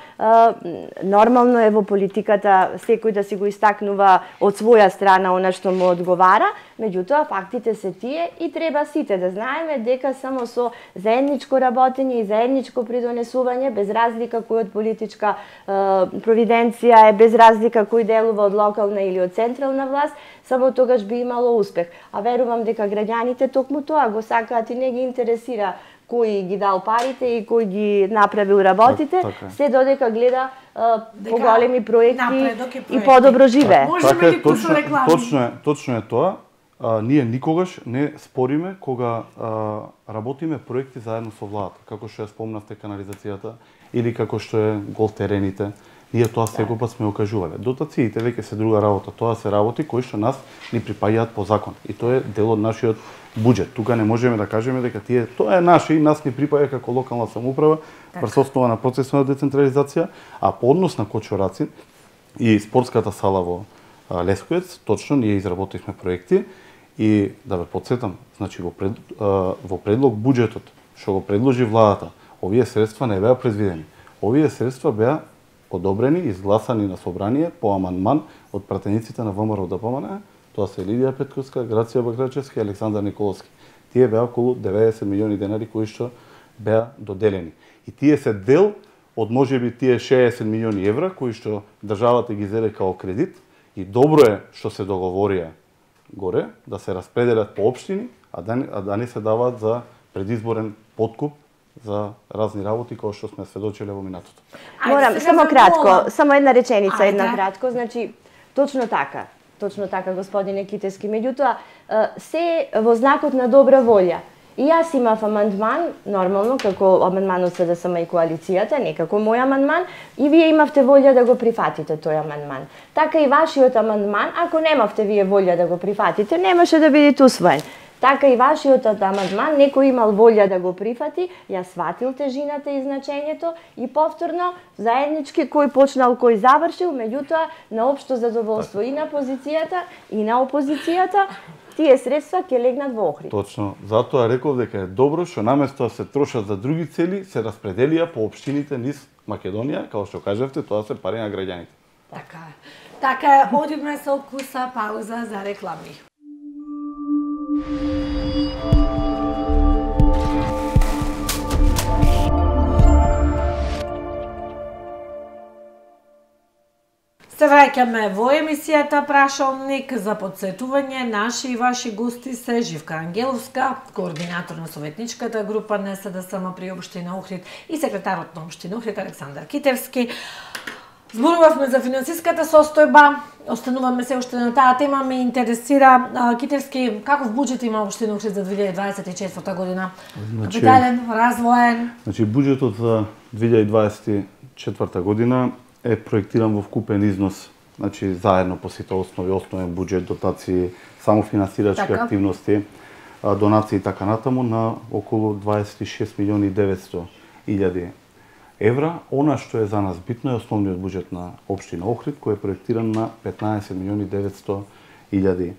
нормално е во политиката секој да си го истакнува од своја страна она што му одговара, меѓутоа фактите се тие и треба сите да знаеме дека само со заедничко работење и заедничко придонесување, без разлика кој од политичка провиденција е, без разлика кој делува од локална или од централна власт, само тогаш би имало успех. А верувам дека граѓаните токму тоа го сакаат и не ги интересира кој ги дал парите и кој ги направил работите, се додека гледа поголеми проекти и подобро живее. Така е, точно е тоа. Ние никогаш не спориме кога работиме проекти заедно со владата, како што ја спомнавте канализацијата или како што е голф терените. Ние тоа секогаш сме окажувале. Дотациите веќе се друга работа. Тоа се работи кои што нас ни припаѓаат по закон. И тоа е дел од нашиот буџет. Тука не можеме да кажеме дека тоа е наше и нас ни припаѓа како локална самоуправа врз основа на процесот на децентрализација, а по однос на Кочорацин и спортската сала во Лесковец, точно ние изработивме проекти и да ве потсетам, значи во предлог буџетот што го предложи владата, овие средства не беа предвидени. Овие средства беа одобрени и изгласани на собрание по амандман од пратениците на ВМРО ДПМН, тоа се Лидија Петковска, Грација Бакрачевска и Александар Николовски. Тие беа околу 90 милиони денари кои што беа доделени. И тие се дел од можеби тие 60 милиони евра кои што државата ги зеде као кредит и добро е што се договорија горе да се распределат по општини, а да не се даваат за предизборен подкуп за разни работи кои што сме сведочеле во минатото. Морам само кратко, само една реченица, кратко, значи точно така господине Китески, меѓутоа се во знакот на добра волја. И јас имав амандман, нормално, како амандманот СДСМ и коалицијата, не како мој амандман, и вие имавте волја да го прифатите тој амандман. Така и вашиот амандман, ако немавте вие волја да го прифатите, немаше да бидете усвоен. Така и вашиот амандман, некој имал волја да го прифати, ја сватил тежината и значењето и повторно заеднички кој почнал, кој завршил, меѓутоа на општо задоволство и на позицијата и на опозицијата, тие средства ќе легнат во Охрид. Точно. Затоа реков дека е добро што наместо да се трошат за други цели, се распределија по општините низ Македонија, како што кажавте, тоа се пари на граѓаните. Така е. Така е, одиме со вкуса пауза за реклами. Се враќаме во емисијата Прашалник. За подсетување, наши и ваши гости се Живка Ангеловска, координатор на советничката група НСДСМ при општина Охрид и секретарот на општина Охрид Александар Китевски. Зборувавме за финансиската состојба, остануваме се уште на таа тема, ме интересира Китевски каков буџет има општина Охрид за 2024 година? Капитален, развоен? Значи буџетот за 2024 година е проектиран во вкупен износ, значи заедно по сите основи, основен буџет, дотации, самофинансирачки активности, донации и така натаму на околу 26 милиони 900 илјади евра. Она што е за нас битно е основниот буџет на општина Охрид, кој е проектиран на 15 милиони 900 илјади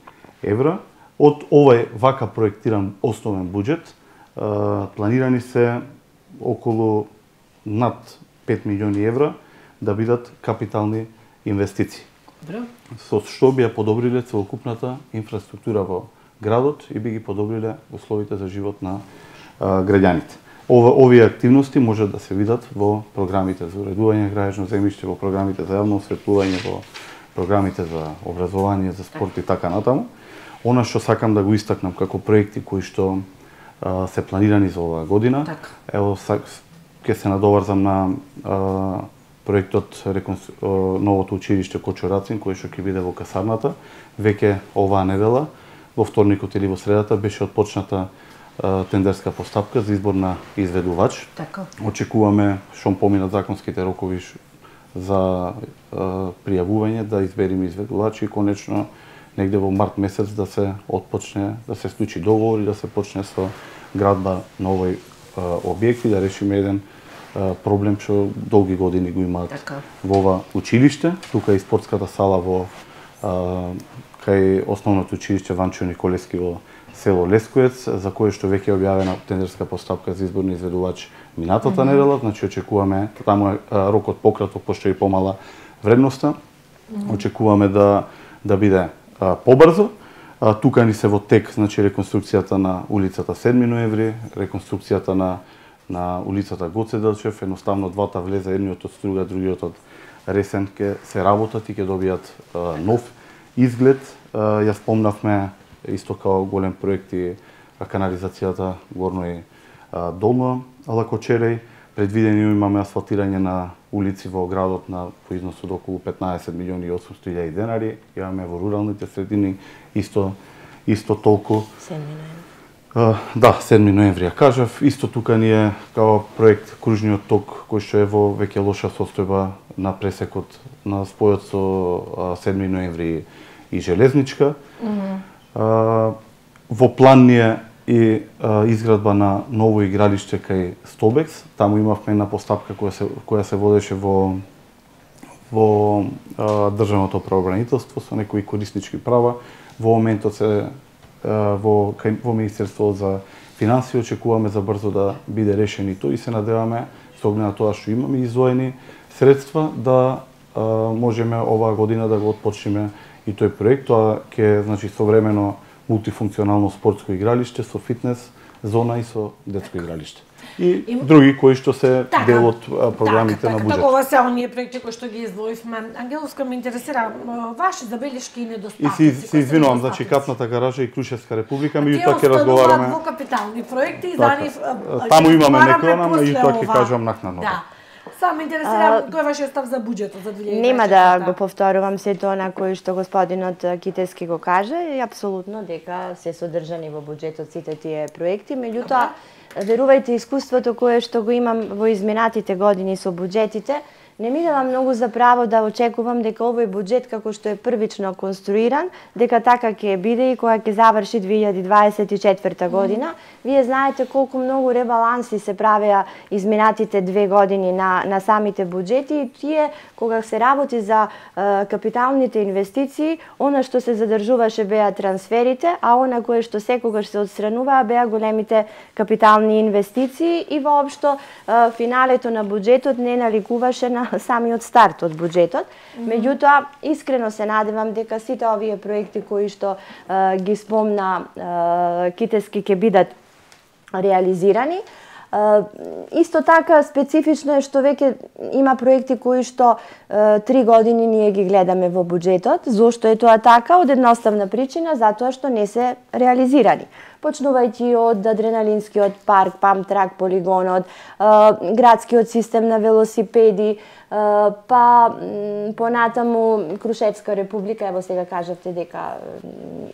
евра. Од овој вака проектиран основен буџет планирани се околу над 5 милиони евра да бидат капитални инвестиции. Добро. Со што би ја подобриле целокупната инфраструктура во градот и би ги подобриле условите за живот на граѓаните. Овие активности може да се видат во програмите за уредување граѓано земјиште, во програмите за јавно осветлување, во програмите за образование, за спорт и така натаму. Она што сакам да го истакнам како проекти кои што се планирани за оваа година, ево ќе се надоврзам на проектот новото училиште Кочурацин, кој што ќе биде во касарната. Веќе оваа недела, во вторникот или во средата, беше отпочната тендерска постапка за избор на изведувач. Така. Очекуваме што поминат законските рокови за пријавување да избериме изведувач и конечно негде во март месец да се отпочне, да се склучи договор и да се почне со градба на овој објект и да решиме еден проблем што долги години го имаат во ова училиште. Тука и спортската сала во кај основното училиште Ванчо Николевски во село Лескоец, за кое што веќе е објавена тендерска постапка за избор на изведувач минатата недела, значи очекуваме, таму е рокот пократок, пошто и помала вредноста, очекуваме да биде побрзо. Тука ни се во тек, значи реконструкцијата на улицата 7 ноември, реконструкцијата на улицата Гоце Делчев, едноставно двата влеза, едниот од Струга, другиот од Ресен, ке се работат и ќе добијат нов изглед. Ја спомнавме исто као голем проект и канализацијата горно и долно Лакочереј. Предвидени имаме асфалтирање на улици во градот по износ од околу 15 милиони и 800 илјади денари. Имаме во руралните средини исто толку. 7 ноември. Да, 7 ноември ја кажав. Исто тука ни е као проект Кружниот ток, кој што е во веќе лоша состојба на пресекот на спојот со 7 ноември и Железничка. Во план ни е и изградба на ново игралиште кај Стобекс. Таму имавме една постапка која се водеше во државното правобранителство со некои кориснички права. Во моментот се во Министерство за финансии очекуваме за брзо да биде решено и тоа и се надеваме со оглед на тоа што имаме издвоени средства да можеме оваа година да го отпочнеме и тој проект. Тоа ќе значи современо мултифункционално спортско игралиште со фитнес зона и со детско игралиште. И други кои што се дел од програмите на буџет. Такова се оние проекти кои што ги издвоивме. Ангеловска ме интересира ваши забелешки и недостатоци. И се извинувам, значи Капната гаража и Крушевска република, меѓутоа ќе разговараме во капитални проекти и за нив. Таму имаме некоја, меѓутоа ќе кажам накнадно. Да. Само интересира кој е вашиот став за буџетот за 2024? Нема да го повторувам сето на кој што господинот Китевски го каже, и апсолутно дека се содржани во буџетот сите тие проекти, меѓутоа верувајте искуството кое што го имам во изминатите години со буџетите, Не ми дава многу за право да очекувам дека овој буџет како што е првично конструиран, дека така ќе биде и кога ќе заврши 2024 година. Вие знаете колку многу ребаланси се правеа изминатите 2 години на самите буџети и тие кога се работи за капиталните инвестиции, она што се задржуваше беа трансферите, а она кое што секогаш се отстрануваа беа големите капитални инвестиции и воопшто финалето на буџетот не наликуваше на самиот старт од буџетот. Меѓутоа, искрено се надевам дека сите овие проекти кои што ги спомна Китески ќе бидат реализирани. Исто така специфично е што веќе има проекти кои што 3 години ние ги гледаме во буџетот. Зошто е тоа така? Од едноставна причина, затоа што не се реализирани. Почнувајќи од адреналинскиот парк, памтрак полигонот, градскиот систем на велосипеди, па понатаму Крушевска република, ево сега кажавте дека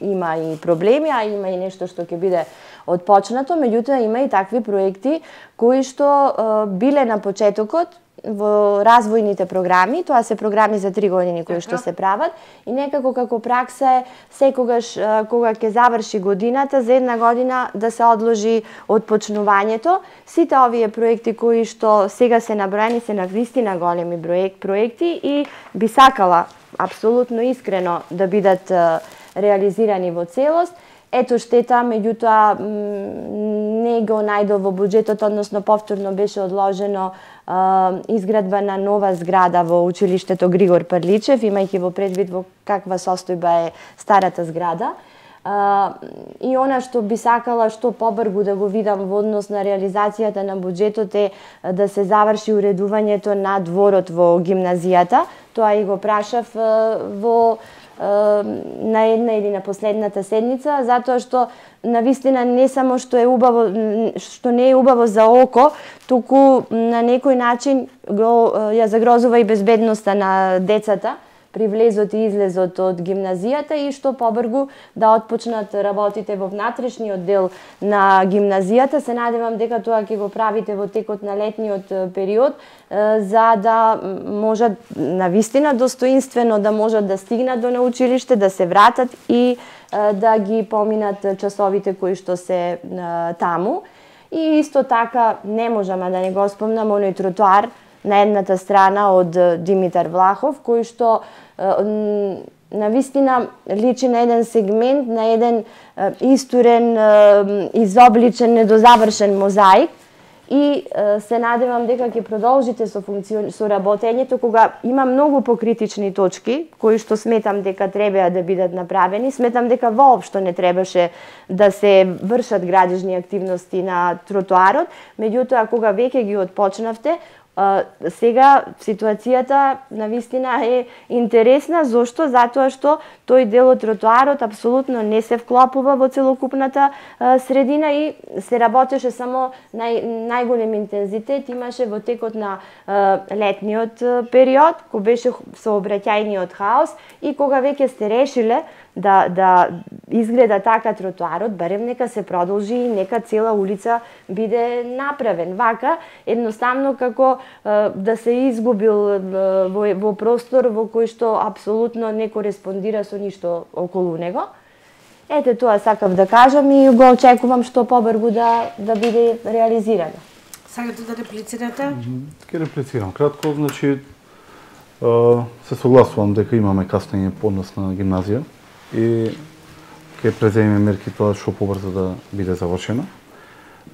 има и проблеми, а има и нешто што ќе биде отпочнато, меѓутоа има и такви проекти кои што биле на почетокот во развојните програми, тоа се програми за 3 години кои што се прават и некако како пракса е секогаш кога ќе заврши годината за 1 година да се одложи отпочнувањето. Сите овие проекти кои што сега се наброени се навистина големи проекти и би сакала апсолутно искрено да бидат реализирани во целост. Ето штета, меѓутоа не го најдов во буџетот, односно повторно беше одложено изградба на нова зграда во училиштето Григор Прличев, имајќи во предвид во каква состојба е старата зграда. И она што би сакала што побрзо да го видам во однос на реализацијата на буџетот е да се заврши уредувањето на дворот во гимназијата. Тоа и го прашав на една или на последната седница, затоа што навистина не само што е убаво, што не е убаво за око, туку на некој начин ја загрозува и безбедноста на децата при влезот и излезот од гимназијата и што побрзо да отпочнат работите во внатрешниот дел на гимназијата. Се надевам дека тоа ќе го правите во текот на летниот период, за да можат навистина достоинствено да можат да стигнат до научилиште, да се вратат и да ги поминат часовите кои што се таму. И исто така не можам да не го спомнам оној тротоар на едната страна од Димитар Влахов, кој што навистина личи на еден сегмент, на еден истурен, изобличен, недозавршен мозаик и се надевам дека ќе продолжите со работењето кога има многу покритични точки кои што сметам дека требаа да бидат направени. Сметам дека воопшто не требаше да се вршат градежни активности на тротоарот, меѓутоа кога веќе ги отпочнавте, сега ситуацијата навистина е интересна. Зошто? Затоа што тој дел од тротоарот апсолутно не се вклопува во целокупната средина и се работеше само најголем интензитет имаше во текот на летниот период, кога беше сообраќајниот хаос и кога веќе сте решиле да изгледа така тротоарот, барем нека се продолжи и нека цела улица биде направен. Вака, едноставно како да се изгубил во простор во кој што апсолутно не кореспондира со ништо околу него. Ете тоа сакав да кажам и го очекувам што побрзо да биде реализирано. Сакате да реплицирате? Ќе реплицирам кратко, значи се согласувам дека имаме каснење по однос на гимназија и ќе преземеме мерки тоа што побрзо да биде завршено.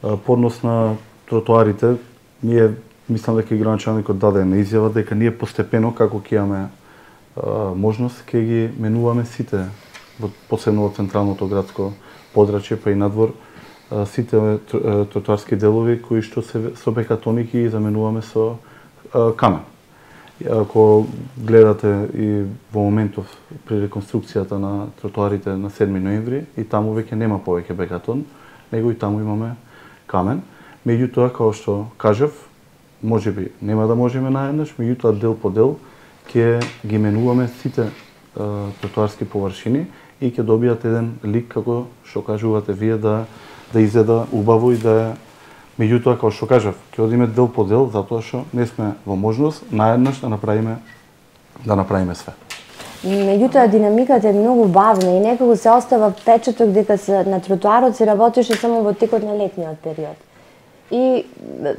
По однос на тротоарите, ние мислам дека и градоначалникот даде една изјава дека ние постепено како ќе имаме можност ќе ги менуваме сите посебно во централното градско подрачје па и надвор сите тротоарски делови кои што се со бекатоник и заменуваме со камен. Ако гледате и во моментов при реконструкцијата на тротоарите на 7 ноември и таму веќе нема повеќе бекатон, него и таму имаме камен. Меѓутоа, како што кажав, можеби нема да можеме наеднаш, меѓутоа дел по дел ќе ги менуваме сите тротоарски површини и ќе добијат еден лик, како што кажувате вие, да изгледа убаво и да Меѓутоа, како што кажав, ќе одиме дел по дел, затоа што не сме во можност наеднаш да направиме све. Меѓутоа, динамиката е многу бавна и некако се остава впечаток дека на тротоарот се работеше само во текот на летниот период. И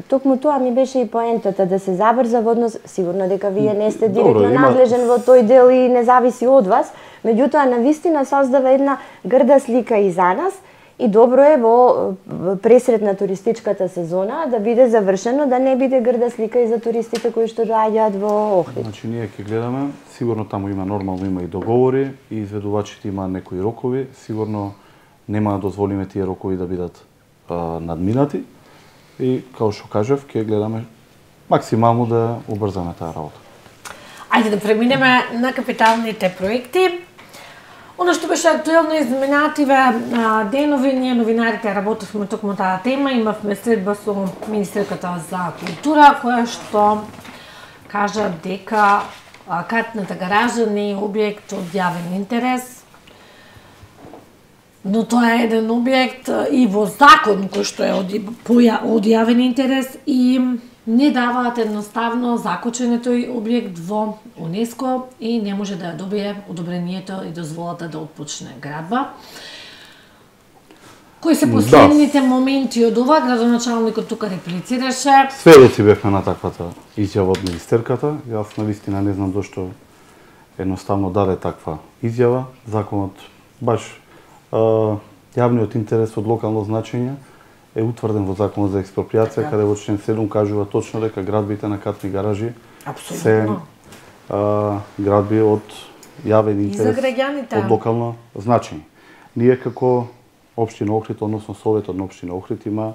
токму тоа ми беше и поентата, да се забрза во однос, сигурно дека вие не сте директно надлежен во тој дел и не зависи од вас, меѓутоа навистина создава една грда слика и за нас, и добро е во пресред на туристичката сезона да биде завршено, да не биде грда слика и за туристите кои што доаѓаат во Охрид. Значи ние ќе гледаме, сигурно таму има нормално има и договори и изведувачите има некои рокови, сигурно нема да дозволиме тие рокови да бидат надминати и како што кажав ќе гледаме максимално да убрзаме таа работа. Ајде да преминеме на капиталните проекти. Оно што беше актуелно изминативе денови, ние новинарите работевме токму таа тема, имавме средба со министерката за култура, која што кажа дека картната гаража не е објект од јавен интерес, но тоа е еден објект и во закон кој што е од јавен интерес и не даваат едноставно закочен тој објект во УНЕСКО и не може да ја добие одобрението и дозволата да отпочне градба. Кои се последните моменти од ова? Градоначалникот тука реплицираше. Сведоци бевме на таквата изјава од министерката. Јас навистина не знам зошто едноставно даде таква изјава. Законот баш јавниот интерес од локално значење е утврден во Законот за експроприација, каде во член 7 кажува точно дека градбите на катни гаражи се градби од јавен интерес од локално значење. Ние како Општина Охрид, односно Советот на Општина Охрид има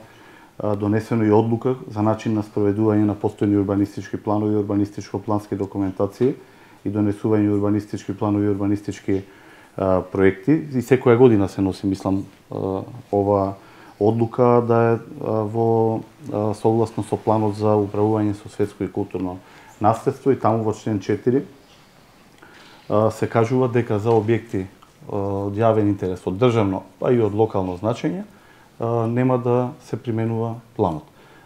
донесено и одлука за начин на спроведување на постојни урбанистички планови, урбанистичко-плански документации и донесување урбанистички планови и урбанистички проекти. И секоја година се носи, мислам, ова одлука да е во согласно со планот за управување со светско и културно наследство и таму во член 4 се кажува дека за објекти од јавен интерес, од државно, па и од локално значење, нема да се применува планот.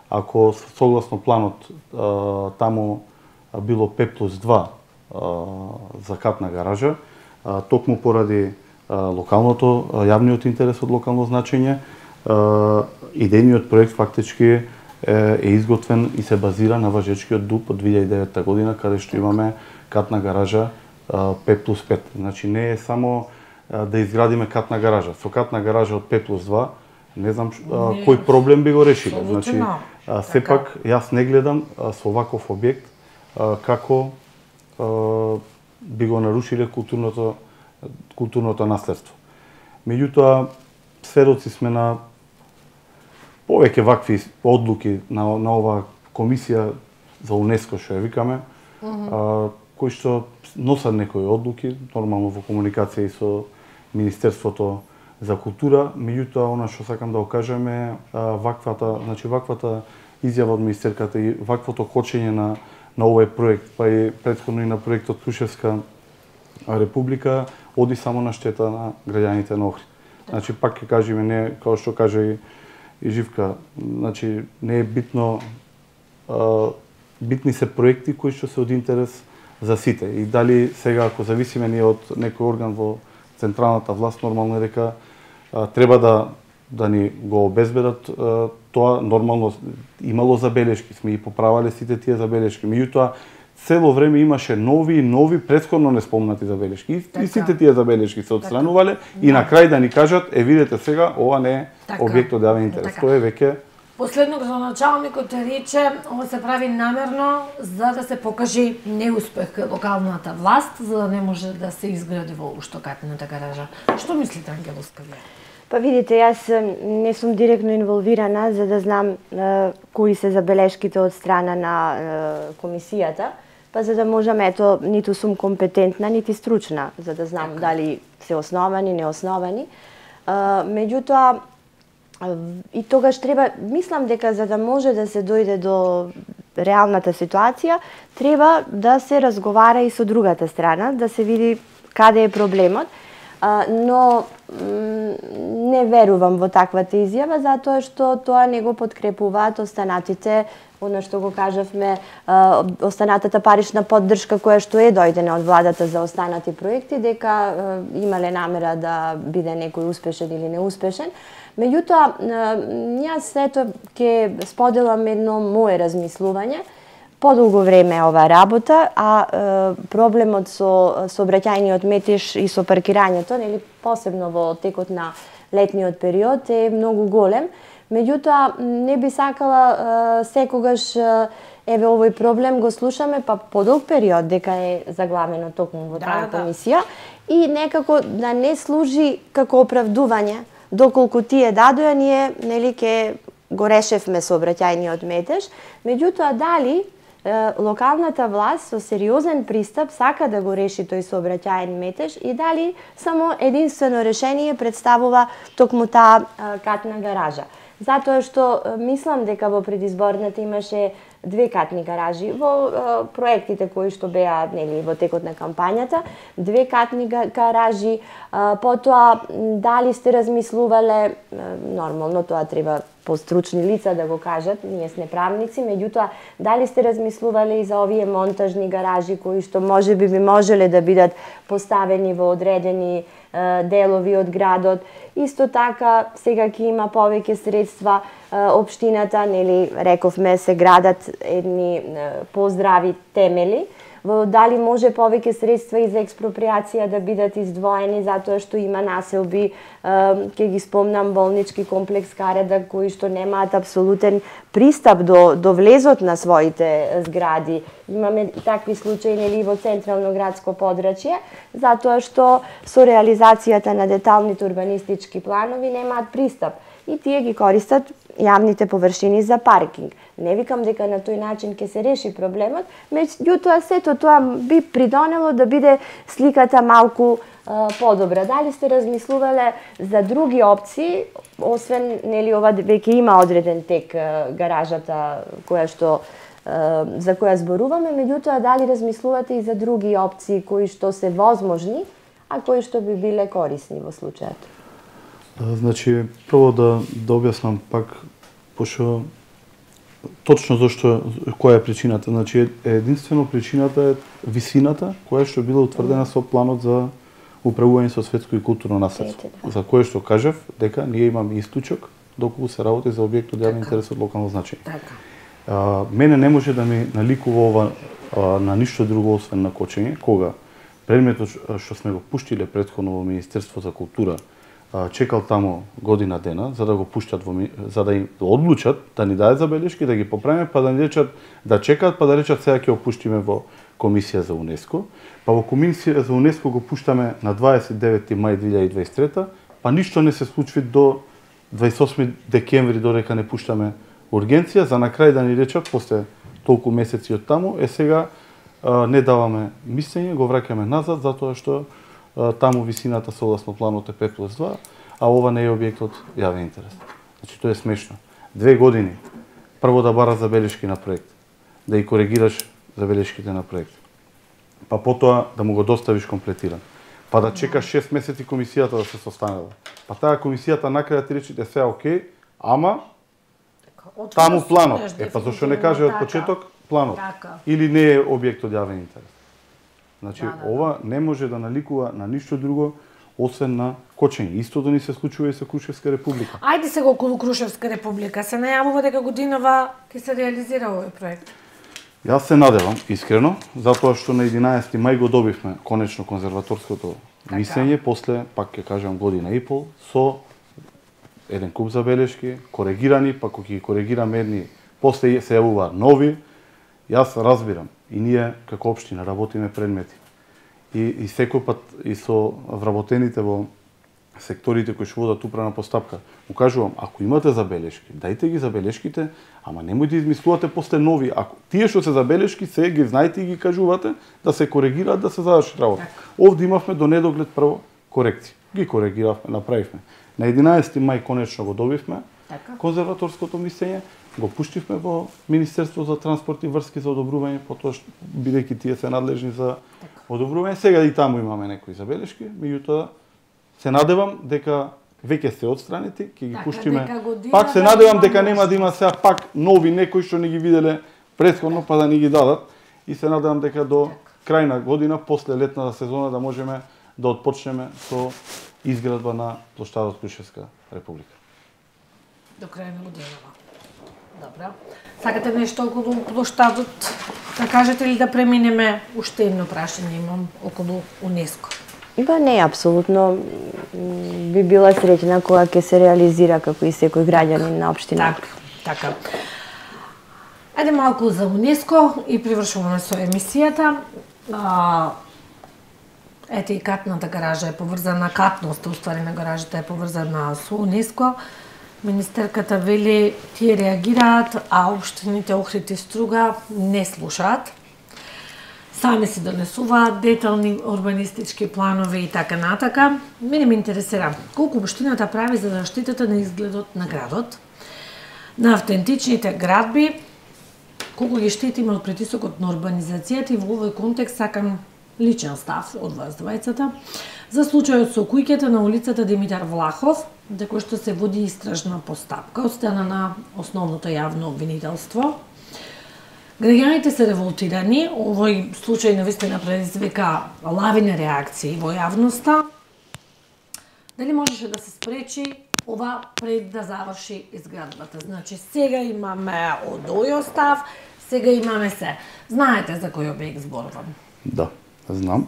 Ако согласно планот таму било 5+2 за катна гаража, токму поради локалното, јавниот интерес од локално значење, идејниот проект фактички е изготвен и се базира на важечкиот ДУП од 2009 година, каде што имаме катна гаража 5+5. Значи не е само да изградиме катна гаража. Со катна гаража од 5+2, не знам кој проблем би го решиле. Значи, сепак, јас не гледам со ваков објект како би го нарушиле културното наследство. Меѓутоа, сведоци сме на повеќе вакви одлуки на оваа комисија за УНЕСКО, што ја викаме, кои што носат некои одлуки, нормално во комуникација и со Министерството за култура, меѓутоа она што сакам да го кажам е ваквата изјава од министерката и ваквото кочење на овој проект, па и претходно и на проектот Крушевска република, оди само на штета на граѓаните на Охрид. Значи, пак ќе кажеме, не, како што каже и Живка, значи, не е битно, битни се проекти кои што се од интерес за сите. И дали сега, ако зависиме ние од некој орган во централната власт, нормално е дека треба да ни го обезбедат тоа, нормално имало забелешки, сме и поправале сите тие забелешки. Меѓутоа, цело време имаше нови претходно неспомнати забелешки. И сите тие забелешки се отстранувале и на крај да ни кажат, видете сега, ова не е објект од јавен интерес. Тоа е веќе Последно градоначалникот рече, ова се прави намерно за да се покаже неуспех локалната власт, за да не може да се изгради во катната гаража. Што мислите, Ангеловска? Па видите, јас не сум директно инволвирана за да знам кои се забелешките од страна на комисијата, па за да можам, ето, ниту сум компетентна, нити стручна, за да знам дали се основани, неосновани. Меѓутоа, и тогаш треба, мислам дека за да може да се дојде до реалната ситуација, треба да се разговара и со другата страна, да се види каде е проблемот. но не верувам во таквата изјава затоа што тоа не го подкрепуваат останатите, оно што го кажавме, останатата парична поддршка која што е дојдена од владата за останати проекти, дека имале намера да биде некој успешен или неуспешен. Меѓутоа, јас ето ќе споделам едно мое размислување. Подолго време е ова работа, а проблемот со сообраќајниот метеж и со паркирањето, нели, посебно во текот на летниот период е многу голем. Меѓутоа, не би сакала секогаш еве овој проблем го слушаме па подолг период дека е заглавено токму во таа комисија и некако да не служи како оправдување доколку тие дадоа, ние нели ке го решевме сообраќајниот метеж. Меѓутоа, дали локалната власт со сериозен пристап сака да го реши тој сообраќаен метеж и дали само единствено решение представува токму таа катна гаража. Затоа што мислам дека во предизборната имаше 2 катни гаражи во проектите кои што беа нели во текот на кампањата, 2 катни гаражи, потоа дали сте размислувале, нормално тоа треба постручни лица да го кажат, ние сме правници, меѓутоа дали сте размислувале и за овие монтажни гаражи кои што можеби би можеле да бидат поставени во одредени делови од градот. Исто така, сега ќе има повеќе средства општината, нели, рековме, се градат едни поздрави темели, дали може повеќе средства и за експроприација да бидат издвоени, затоа што има населби, ќе ги спомнам, болнички комплекс Карадаг, кои што немаат апсолутен пристап до влезот на своите згради. Имаме такви случаи нели во централно градско подрачје, затоа што со реализацијата на деталните урбанистички планови немаат пристап и тие ги користат јавните површини за паркинг. Не викам дека на тој начин ќе се реши проблемот, меѓутоа сето тоа би придонело да биде сликата малку подобра. Дали сте размислувале за други опции, освен нели ова веќе има одреден тек гаражата за која зборуваме, меѓутоа дали размислувате и за други опции кои што се возможни, а кои што би биле корисни во случајот? Значи, прво да објаснам пак, пошто точно зашто која е причината. Значи, единствено причината е висината која што била утврдена со планот за управување со светско и културно наследство, за кое што кажав дека ние имаме исклучок доколку се работи за објект од јавен интерес од локално значење. Мене не може да ми наликува ова на ништо друго освен на кочење, кога предметот што сме го пуштиле претходно во Министерство за култура чекал таму година дена за да го пуштат за да им одлучат да ни дадат забелешки, да ги поправиме, па да ни речат да чекаат, па да речат сега ќе го пуштиме во Комисија за УНЕСКО. Па во Комисија за УНЕСКО го пуштаме на 29 мај 2023, па ништо не се случи до 28 декември додека не пуштаме ургенција, за на крај да ни речат после толку месеци од таму, сега не даваме мислење, го враќаме назад затоа што таму висината согласно планот е 5+2, а ова не е објект од јавен интерес. Значи, тоа е смешно. 2 години, прво да бараш забелешки на проект, да и коригираш забелешките на проект, па потоа да му го доставиш комплетиран, па да чекаш 6 месеци комисијата да се состанела, па таа комисијата накраја ти рече се окей, ама таму планот. Па зашто не каже од почеток планот? Или не е објект од јавен интерес? Значи, ова не може да наликува на ништо друго, освен на кочење. Истото ни се случува и со Крушевска република. Ајде сега околу Крушевска република. Се најавува дека годинава ќе се реализира овој проект. Јас се надевам, искрено, затоа што на 11 мај го добивме конечно конзерваторското мислење, после, пак ќе кажам, година и пол, со еден куп забелешки, коригирани, па кога ги коригираме едни, после се јавуваат нови. Јас разбирам, и ние како општина работиме предмети. И секој пат и со вработените во секторите кои што водат управна постапка, му кажувам, ако имате забелешки, дајте ги забелешките, ама немој да измислувате после нови. Ако тие што се забелешки, се ги знаете и ги кажувате да се коригираат, да се заврши работа. Овде имавме до недоглед прво корекции. Ги коригиравме, направивме. На 11 мај конечно го добивме конзерваторското мислење, го пуштивме во Министерство за транспорт и врски за одобрување, потоа бидејќи тие се надлежни за одобрување. Сега и таму имаме некои забелешки, меѓутоа се надевам дека веќе се отстранети, ќе ги Така, пуштиме. дека година Пак се да надевам има дека нема да има можност. сега пак нови некои што не ги виделе претходно па да ни ги дадат и се надевам дека до крај на година, после летната сезона да можеме да отпочнеме со изградба на плоштадот Клучевска република. До крај на годинава. Добро. Сакате нешто околу плоштадот да кажете или да преминеме? Уште едно прашање имам околу УНЕСКО. Не, апсолутно би била среќна кога ќе се реализира како и секој граѓанин на општината. Така. Ајде малку за УНЕСКО и привршуваме со емисијата. Ете и катната гаража е поврзана, катноста уствари на гаражата е поврзана со УНЕСКО. Министерката вели тие реагираат, а општините Охрид и Струга не слушаат. Сами си донесуваат детални урбанистички планови и така натака. Мене ме интересира колку општината прави за заштитата на изгледот на градот, на автентичните градби, колку ги штитиме од притисокот на урбанизацијата и во овој контекст сакам личен став од вас двајцата за случајот со куќата на улицата Димитар Влахов, за кој што се води истражна постапка од страна на основното јавно обвинителство. Граѓаните се револтирани, овој случај навистина предизвика лавина реакции во јавноста. Дали можеше да се спречи ова пред да заврши изградбата? Значи, сега имаме од овој став, сега имаме се. Знаете за кој објект зборувам? Да, знам.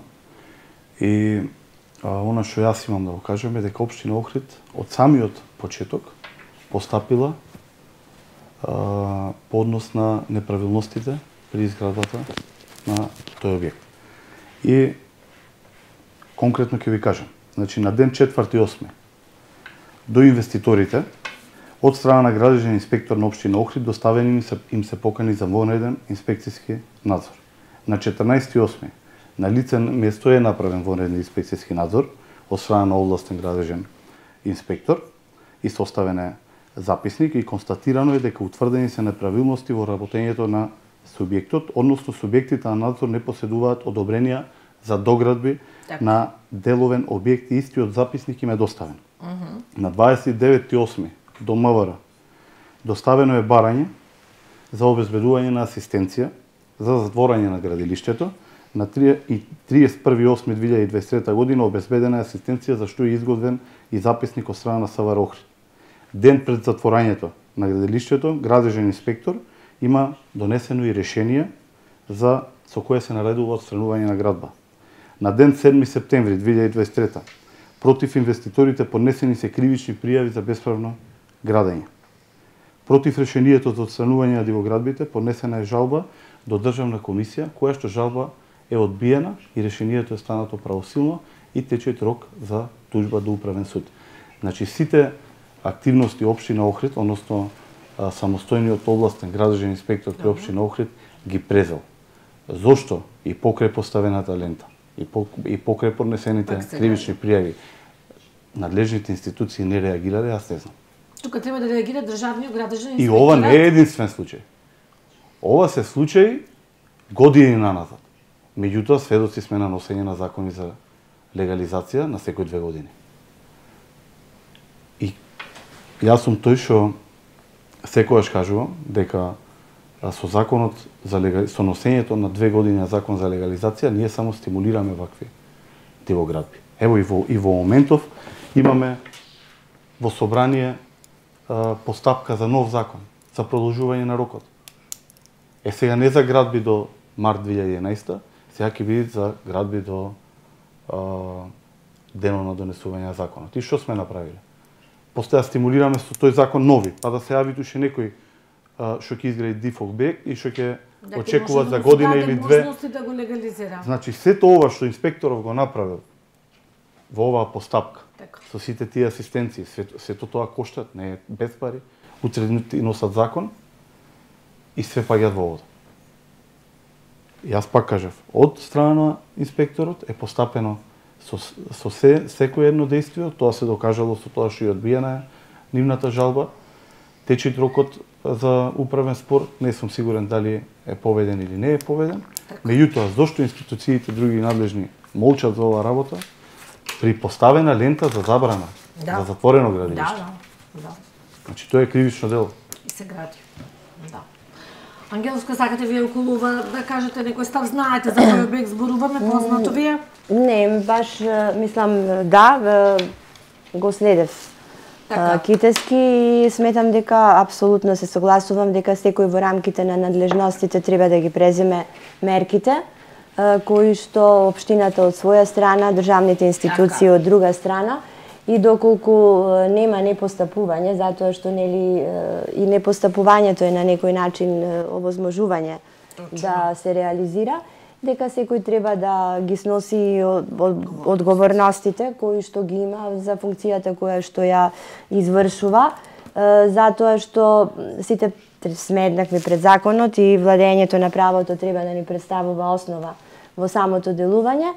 И она што јас имам да го кажам е дека општина Охрид од самиот почеток постапила по однос на неправилностите при изградбата на тој објект. И конкретно ќе ви кажам, значи на ден 4.8 до инвеститорите од страна на градежен инспектор на општина Охрид доставени им се покани за вонреден инспекцијски надзор. На 14.8 на лице место е направен вонреден инспекцијски надзор од страна на областен градежен инспектор и составен е записник и констатирано е дека утврдени се неправилности во работењето на субјектот, односно субјектите на надзор не поседуваат одобренија за доградби на деловен објект и истиот записник им е доставен. На 29.8 до МВР доставено е барање за обезбедување на асистенција за затворање на градилиштето. На 31.8.2023 година обезбедена е асистенција за што е изготвен и записник од страна на СВР Охрид. Ден пред затворањето на градилиштето, градежен инспектор има донесено и решение со кое се наредува отстранување на градба. На ден 7 септември 2023 против инвеститорите поднесени се кривични пријави за бесправно градење. Против решението за отстранување на дивоградбите поднесена е жалба до Државна комисија, која што жалба е одбиена и решението е станато правосилно и тече рок за тужба до управен суд. Значи сите активности општина Охрид, односно самостојниот областен градежен инспектор при општина Охрид ги презел. Зошто? И покрај поставената лента, и покрај поднесените кривични пријави, надлежните институции не реагирале, јас не знам. Тука треба да реагира државниот градежен И инспекторат. ова не е единствен случај. Ова се случаи години наназад. Меѓутоа, сведоци сме на носење на закони за легализација на секој 2 години. И јас сум тој што секогаш кажувам дека со законот со носењето на 2 години на закон за легализација ние само стимулираме вакви дивоградби. Ево и во моментов имаме во собрание постапка за нов закон за продолжување на рокот. Сега не за градби до март 2011, сега ќе биде за градби до денот на донесување на законот. И што сме направиле? Постоја стимулираме со тој закон нови, па да се јави туше некој што ќе изгради див објект и што ќе очекува за година или две. Да го легализира. Значи сето ова што инспекторов го направил во оваа постапка, со сите тие асистенции, сето тоа коштат, не е без пари, утре и носат закон и све паѓаат во вода. Јас пак кажав, од страна на инспекторот е постапено со секој едно действие, тоа се докажало со тоа што и одбиена е нивната жалба, тече рокот за управен спор, не сум сигурен дали е поведен или не е поведен. Меѓутоа, зошто институциите други надлежни молчат за оваа работа, при поставена лента за забрана, за затворено градилиште. Да. Значи тоа е кривично дело. И се гради. Да. Ангеловска, сакате вие околу ова да кажете некој став, знаете за кој објект зборуваме, познато вие? Не, баш мислам да, го следев. Китески и сметам дека апсолутно се согласувам дека секој во рамките на надлежностите треба да ги преземе мерките кои што општината од своја страна, државните институции од друга страна, и доколку нема непостапување, затоа што нели и непостапувањето е на некој начин овозможување да се реализира, дека секој треба да ги сноси одговорностите кои што ги има за функцијата која што ја извршува, затоа што сите сме еднакви пред законот и владењето на правото треба да ни представува основа во самото делување.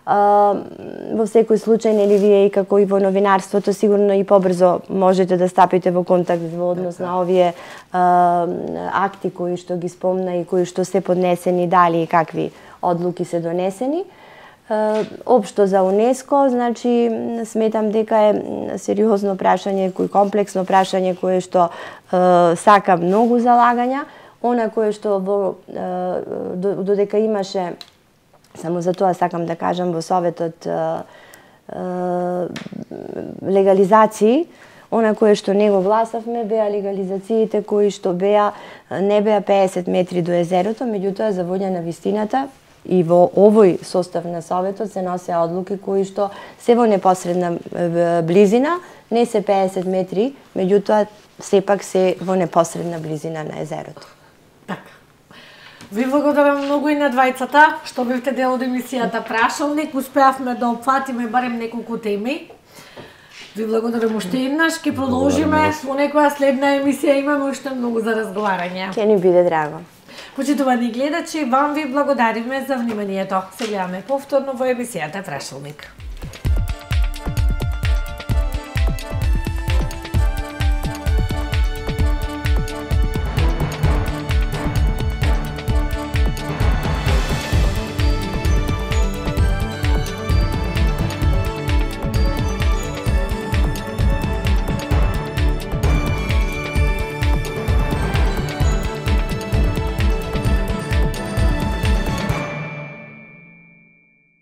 Во секој случај, нели вие и како и во новинарството, сигурно и побрзо можете да стапите во контакт во однос на овие акти кои што ги спомна и кои што се поднесени, дали и какви одлуки се донесени. Општо за УНЕСКО, значи сметам дека е сериозно прашање, кој комплексно прашање кое што сака многу залагања, она кое што додека имаше, само за тоа сакам да кажам, во Советот легализации, она кое што не го гласавме беа легализациите кои што не беа 50 метри до езерото, меѓутоа за волја на вистината и во овој состав на Советот се носеа одлуки кои што се во непосредна близина, не се 50 метри, меѓутоа сепак се во непосредна близина на езерото. Така. Ви благодарам многу и на двајцата што бевте дел од емисијата Прашалник. Успеавме да опфатиме барем неколку теми. Ви благодарам уште еднаш. Ќе продолжиме во некоја следна емисија, имаме уште многу за разговарање. Ќе ни биде драго. Почитувани гледачи, вам ви благодариме за вниманието. Се гледаме повторно во емисијата Прашалник.